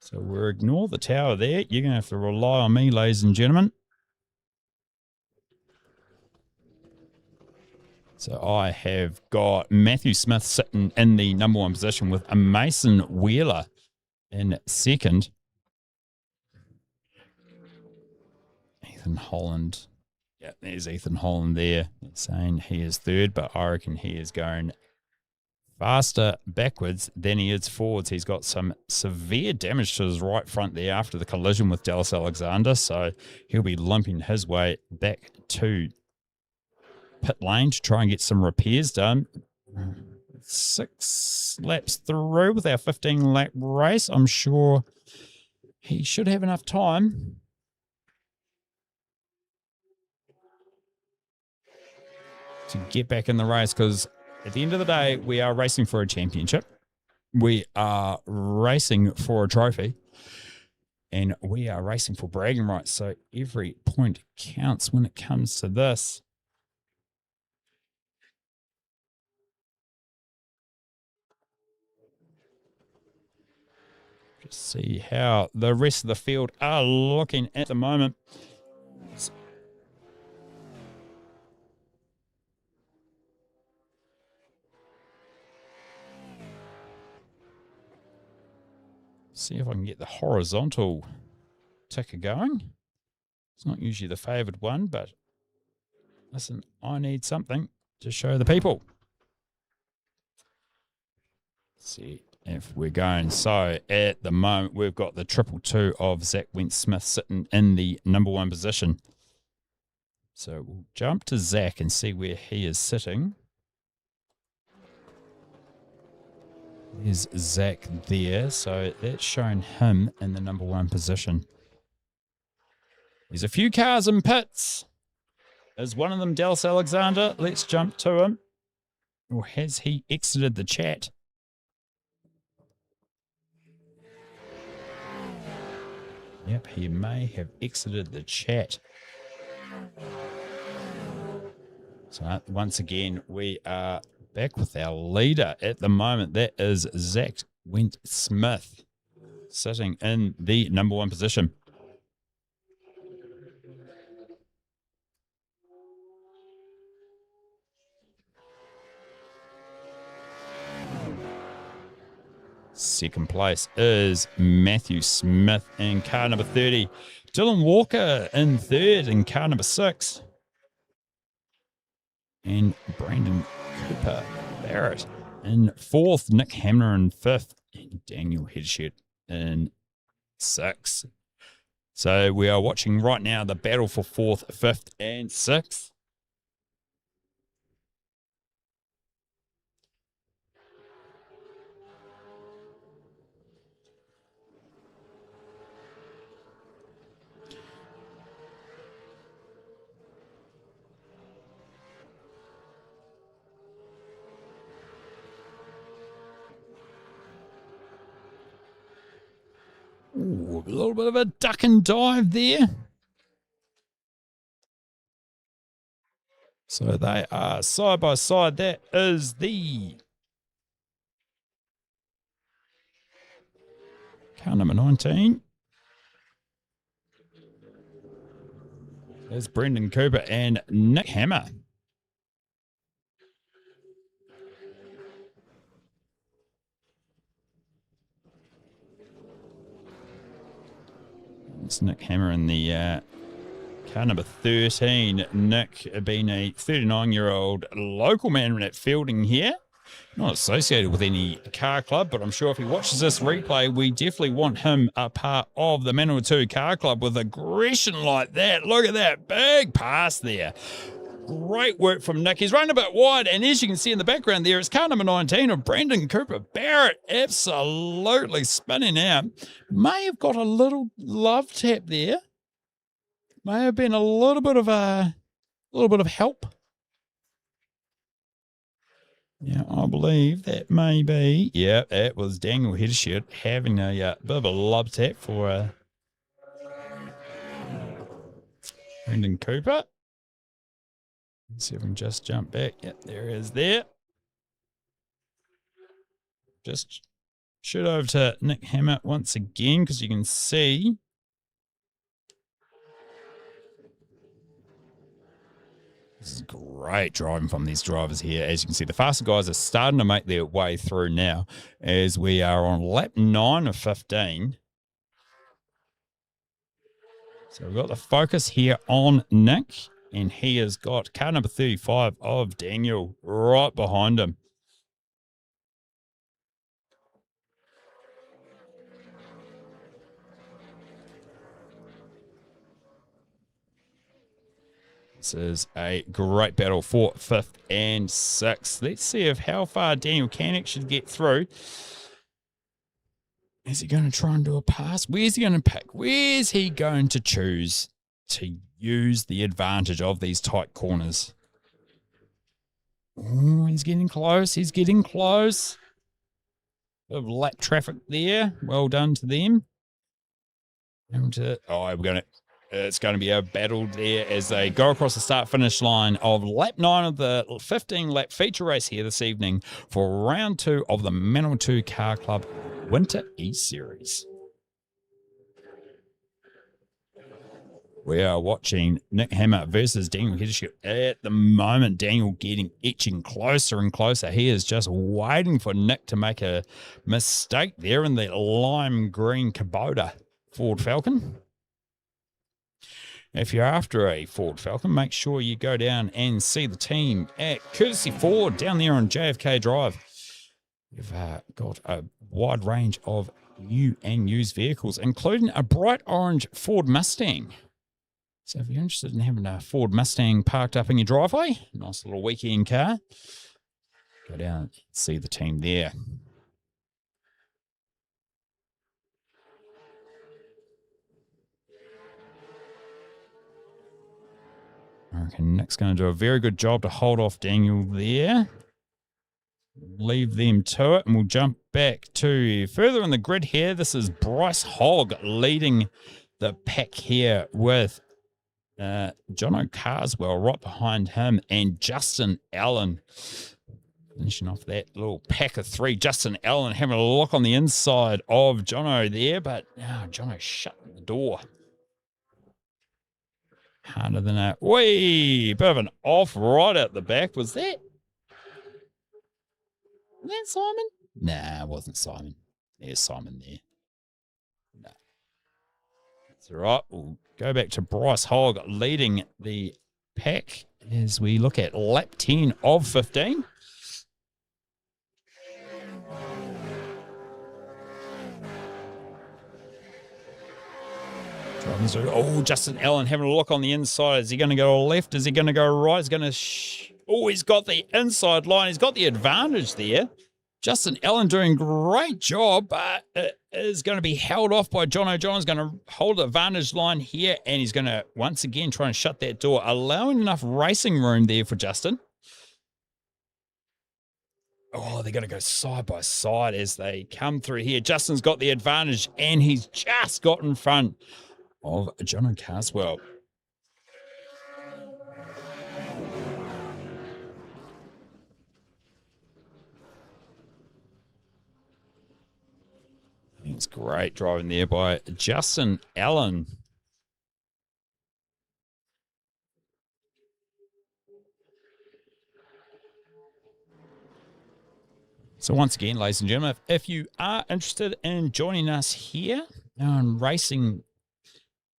So we'll ignore the tower there. You're going to have to rely on me, ladies and gentlemen. So I have got Matthew Smith sitting in the number 1 position with a Mason Wheeler in second. Ethan Holland. Yeah, there's Ethan Holland there saying he is third, but I reckon he is going faster backwards than he is forwards. He's got some severe damage to his right front there after the collision with Dallas Alexander, so he'll be limping his way back to pit lane to try and get some repairs done. 6 laps through with our 15-lap race. I'm sure he should have enough time. To get back in the race, because at the end of the day, we are racing for a championship. We are racing for a trophy. And we are racing for bragging rights. So every point counts when it comes to this. Just see how the rest of the field are looking at the moment. See if I can get the horizontal ticker going. It's not usually the favoured one, but listen, I need something to show the people. Let's see if we're going. So at the moment, we've got the 222 of Zach Wentz-Smith sitting in the number 1 position. So we'll jump to Zach and see where he is sitting. There's Zach there, so that's showing him in the number 1 position. There's a few cars in pits. Is one of them Dallas Alexander? Let's jump to him. Or has he exited the chat? Yep, he may have exited the chat. So once again, we are back with our leader at the moment. That is Zach Wentz-Smith sitting in the number 1 position. Second place is Matthew Smith in car number 30. Dylan Walker in third in car number 6. And Brandon Cooper Barrett in 4th. Nick Hamner in 5th. And Daniel Headshed in 6th. So we are watching right now the battle for 4th, 5th, and 6th. Ooh, a little bit of a duck and dive there. So they are side by side. That is the car number 19. There's Brendan Cooper and Nick Hammer. It's Nick Hammer in the car number 13. Nick being a 39-year-old local man at Fielding here. Not associated with any car club, but I'm sure if he watches this replay, we definitely want him a part of the Manawatu Car Club with aggression like that. Look at that big pass there. Great work from Nick. He's running a bit wide, and as you can see in the background there, it's car number 19 of Brandon Cooper Barrett. Absolutely spinning out. May have got a little love tap there. May have been a little bit of help. Yeah, I believe that may be. Yeah, that was Daniel Hedeshut having a bit of a love tap for Brendan Cooper. Let's see if we can just jump back. Yep, there it is there. Just shoot over to Nick Hammer once again because you can see. This is great driving from these drivers here. As you can see, the faster guys are starting to make their way through now as we are on lap 9 of 15. So we've got the focus here on Nick, and he has got car number 35 of Daniel right behind him. This is a great battle for 5th and 6th. Let's see if how far Daniel can actually get through. Is he going to try and do a pass? Where's he going to pick? Where's he going to choose to use the advantage of these tight corners? Oh, he's getting close. He's getting close. Bit of lap traffic there. Well done to them. It's going to be a battle there as they go across the start-finish line of lap 9 of the 15-lap feature race here this evening for round 2 of the Manawatu Car Club Winter E-Series. We are watching Nick Hammer versus Daniel Hedeshut. At the moment, Daniel etching closer and closer. He is just waiting for Nick to make a mistake there in the lime green Kubota Ford Falcon. If you're after a Ford Falcon, make sure you go down and see the team at Courtesy Ford down there on JFK Drive. We've got a wide range of new and used vehicles, including a bright orange Ford Mustang. So if you're interested in having a Ford Mustang parked up in your driveway, nice little weekend car, go down and see the team there. I reckon Nick's going to do a very good job to hold off Daniel there. Leave them to it, and we'll jump back to further in the grid here. This is Bryce Hogg leading the pack here with Jono Carswell right behind him and Justin Allen. Finishing off that little pack of 3. Justin Allen having a look on the inside of Jono there, but Jono shut the door. Harder than that. Whee! Bit of an off right out the back. Was that Simon? Nah, it wasn't Simon. There's Simon there. No. That's all right. We'll go back to Bryce Hogg leading the pack as we look at lap 10 of 15. Oh, Justin Allen having a look on the inside. Is he going to go left? Is he going to go right? He's going to... he's got the inside line. He's got the advantage there. Justin Allen doing a great job, but it is going to be held off by Jono. Jono's going to hold the advantage line here, and he's going to once again try and shut that door, allowing enough racing room there for Justin. Oh, they're going to go side by side as they come through here. Justin's got the advantage, and he's just got in front of Jono Carswell. It's great driving there by Justin Allen. So once again, ladies and gentlemen, if you are interested in joining us here on racing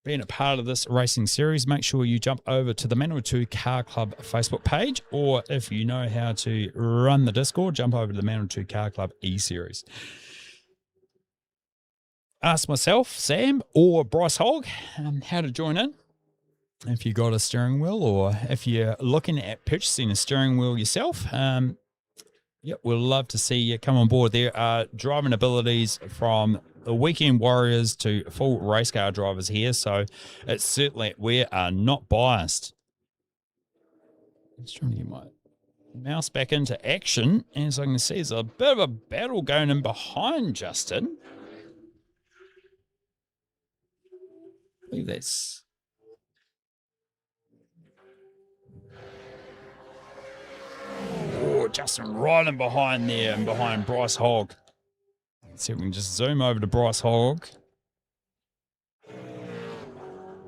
being a part of this racing series, make sure you jump over to the Manawatu Car Club Facebook page, or if you know how to run the Discord, jump over to the Manawatu Car Club E-Series. Ask myself, Sam, or Bryce Hogg how to join in. If you got a steering wheel, or if you're looking at purchasing a steering wheel yourself, yep, we'd love to see you come on board. There are driving abilities from the weekend warriors to full race car drivers here, so it's certainly, we are not biased. Just trying to get my mouse back into action, as I can see there's a bit of a battle going in behind Justin. I believe that's... Oh, Justin right in behind there, and behind Bryce Hogg. Let's see if we can just zoom over to Bryce Hogg.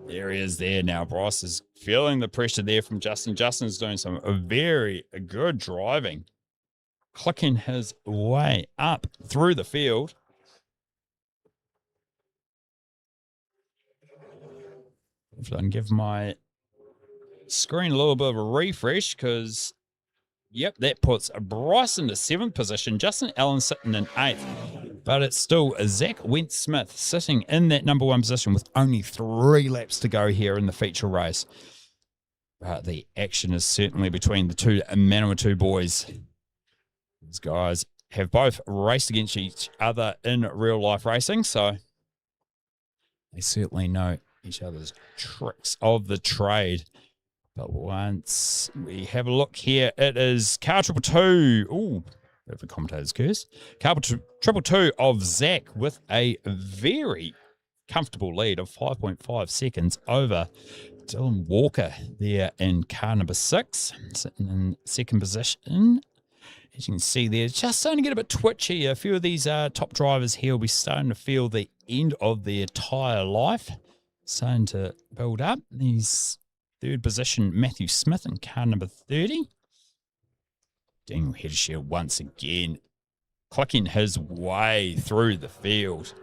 There he is there now. Bryce is feeling the pressure there from Justin. Justin's doing some very good driving, clicking his way up through the field. If I can give my screen a little bit of a refresh, because yep, that puts Bryce into 7th position, Justin Allen sitting in 8th. But it's still Zach Wentz-Smith sitting in that number 1 position with only 3 laps to go here in the feature race. But the action is certainly between the two Manawatu boys. These guys have both raced against each other in real life racing, so they certainly know each other's tricks of the trade. But once we have a look here, it is car 222. Ooh, bit of a commentator's curse. Car 222 of Zach with a very comfortable lead of 5.5 seconds over Dylan Walker there in car number 6, sitting in 2nd position. As you can see there, it's just starting to get a bit twitchy. A few of these top drivers here will be starting to feel the end of their tyre life. Starting to build up. These 3rd position, Matthew Smith in car number 30. Daniel Hedeshire once again clicking his way through the field.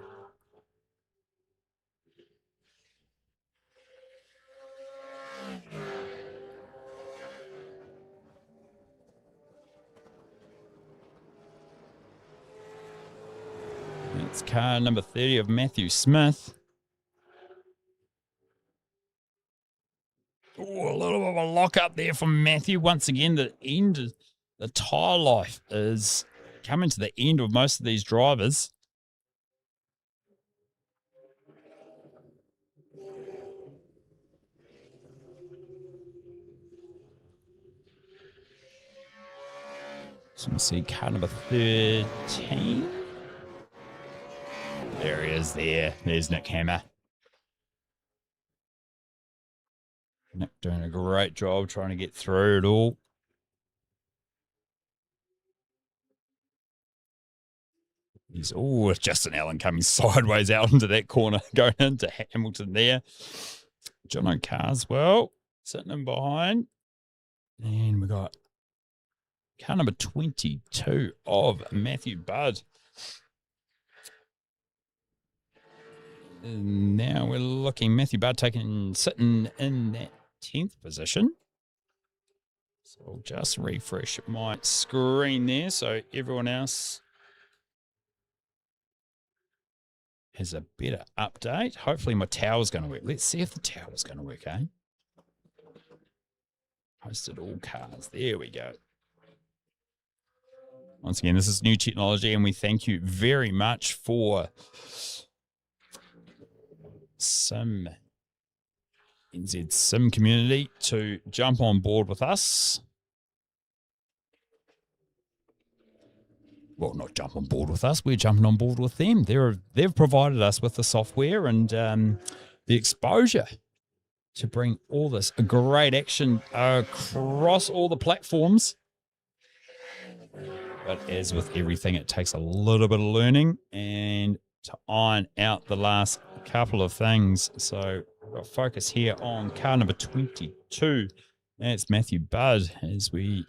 It's car number 30 of Matthew Smith. Oh, a little bit of a lock up there from Matthew. Once again, the end of the tyre life is coming to the end of most of these drivers. So we see car number 13. There he is there. There's Nick Hammer. Nick doing a great job trying to get through it all. He's Justin Allen coming sideways out into that corner, going into Hamilton there. John O'Carswell sitting in behind. And we got car number 22 of Matthew Budd. And now we're looking, Matthew Budd sitting in that 10th position. So I'll just refresh my screen there so everyone else has a better update. Hopefully my tower's going to work. Let's see if the tower's going to work, eh? Posted all cars. There we go. Once again, this is new technology, and we thank you very much for NZ Sim community to jump on board with us. Well, not jump on board with us. We're jumping on board with them. They've provided us with the software and the exposure to bring all this great action across all the platforms. But as with everything, it takes a little bit of learning and to iron out the last couple of things. So we've got focus here on car number 22. That's Matthew Budd as we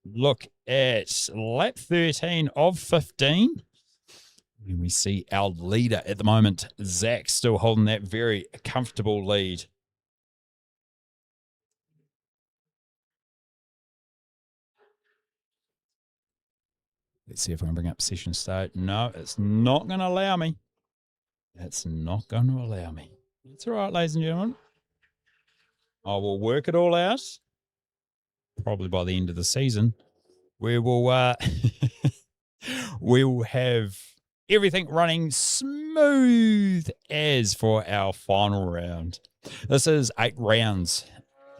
look at lap 13 of 15. And we see our leader at the moment, Zach, still holding that very comfortable lead. Let's see if I can bring up session start. No, it's not going to allow me. It's not going to allow me. It's all right, ladies and gentlemen. I will work it all out. Probably by the end of the season, we will we will have everything running smooth as for our final round. This is 8 rounds,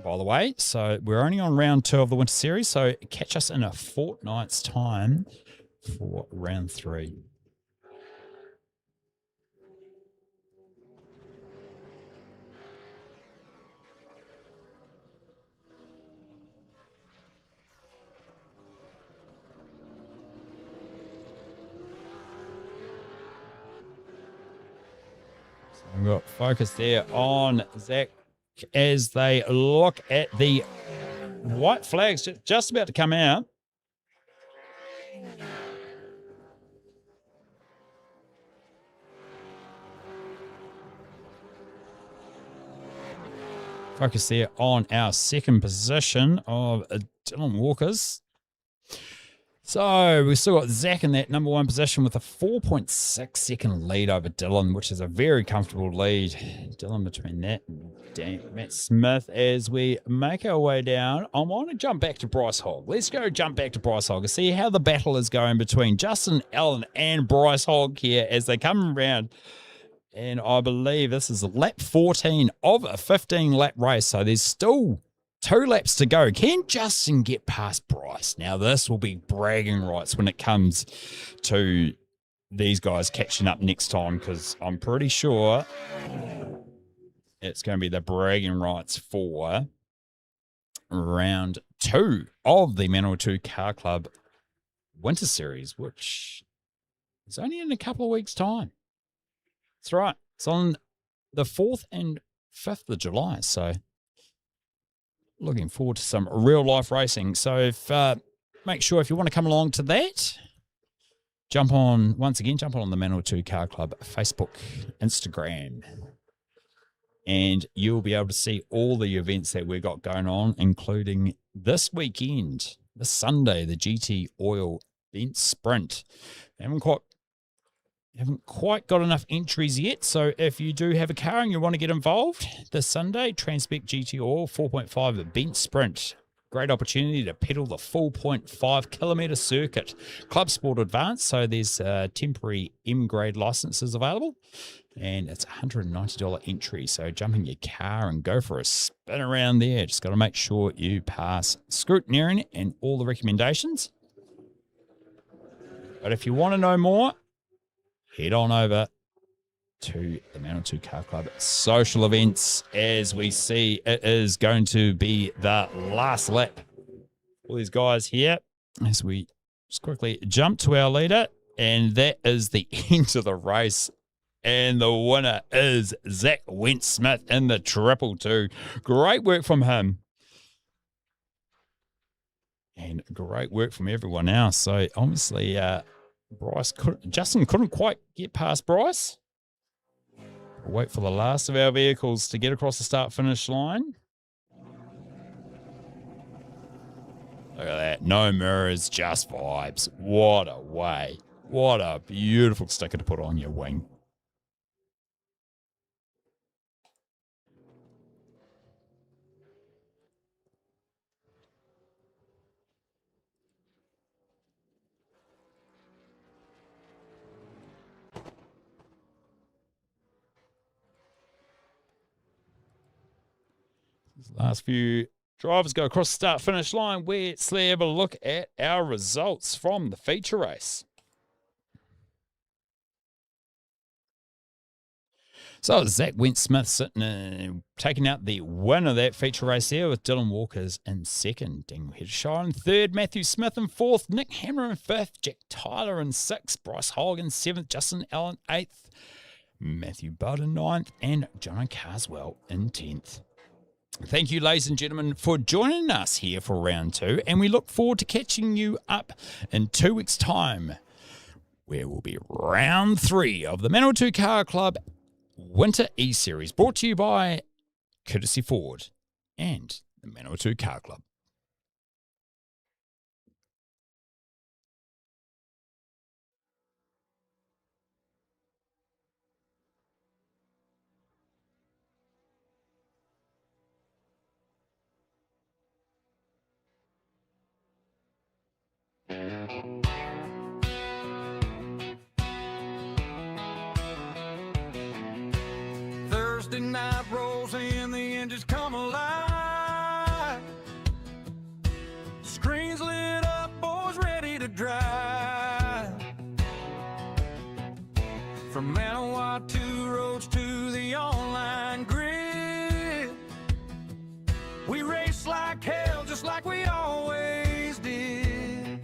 by the way. So we're only on round 2 of the Winter Series. So catch us in a fortnight's time for round 3. We've got focus there on Zach as they look at the white flags just about to come out. Focus there on our second position of Dylan Walker's. So we've still got Zach in that number 1 position with a 4.6 second lead over Dylan, which is a very comfortable lead. Dylan between that and Matt Smith as we make our way down. I want to jump back to Bryce Hogg. Let's go jump back to Bryce Hogg and see how the battle is going between Justin Allen and Bryce Hogg here as they come around. And I believe this is lap 14 of a 15-lap race, so there's still 2 laps to go. Can Justin get past Bryce? Now, this will be bragging rights when it comes to these guys catching up next time, because I'm pretty sure it's going to be the bragging rights for round 2 of the Manawatu Car Club Winter Series, which is only in a couple of weeks' time. That's right. It's on the 4th and 5th of July, so looking forward to some real-life racing. So make sure if you want to come along to that, jump on the Manawatu Car Club Facebook, Instagram, and you'll be able to see all the events that we've got going on, including this weekend, this Sunday, the GT Oil Bent Sprint. Haven't quite got enough entries yet, so if you do have a car and you want to get involved this Sunday, Transpec GT Oil 4.5 Bent Sprint. Great opportunity to pedal the full 0.5 kilometre circuit. Club Sport Advanced, so there's temporary M-grade licenses available, and it's $190 entry. So jump in your car and go for a spin around there. Just got to make sure you pass scrutineering and all the recommendations. But if you want to know more, head on over to the Manawatu Car Club social events. As we see, it is going to be the last lap. All these guys here, as we just quickly jump to our leader, and that is the end of the race. And the winner is Zach Wentz-Smith in the 222. Great work from him. And great work from everyone else. So obviously, Justin couldn't quite get past Bryce. We'll wait for the last of our vehicles to get across the start-finish line. Look at that. No mirrors, just vibes. What a way. What a beautiful sticker to put on your wing. Last few drivers go across the start-finish line. Let's have a look at our results from the feature race. So Zach Wentz-Smith sitting, taking out the win of that feature race there, with Dylan Walker's in second, Daniel Hedshire in third, Matthew Smith in fourth, Nick Hammer in fifth, Jack Tyler in sixth, Bryce Hogg in seventh, Justin Allen eighth, Matthew Budd in ninth, and Jono Carswell in 10th. Thank you, ladies and gentlemen, for joining us here for round 2, and we look forward to catching you up in 2 weeks' time where will be round 3 of the Manawatu Car Club Winter E-Series, brought to you by Courtesy Ford and the Manawatu Car Club. Thursday night rolls in, the engines come alive. Screens lit up, boys ready to drive. From Manawatu roads to the online grid, we race like hell, just like we always did.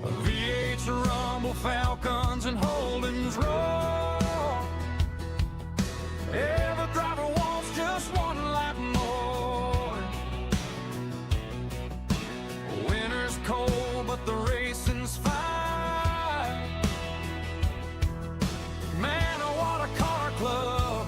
V8s rumble, Falcons and Holdens roll. Every driver wants just one lap more. Winter's cold, but the racing's fine. Manawatu Car Club,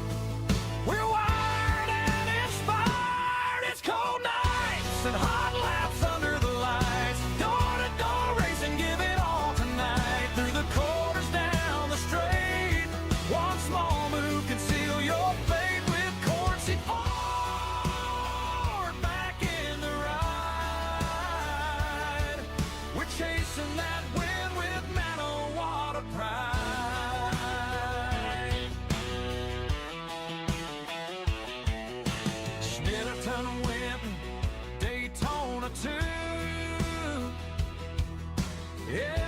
we're wired and inspired. It's cold nights and hot laps under the lights. Door-to-door racing, give it all tonight. Through the corners, down the straight, one small move can seal your fate. With Courtesy Ford back in the ride, we're chasing that win with Manawatu pride. Snitterton, Winton, Daytona too. Yeah.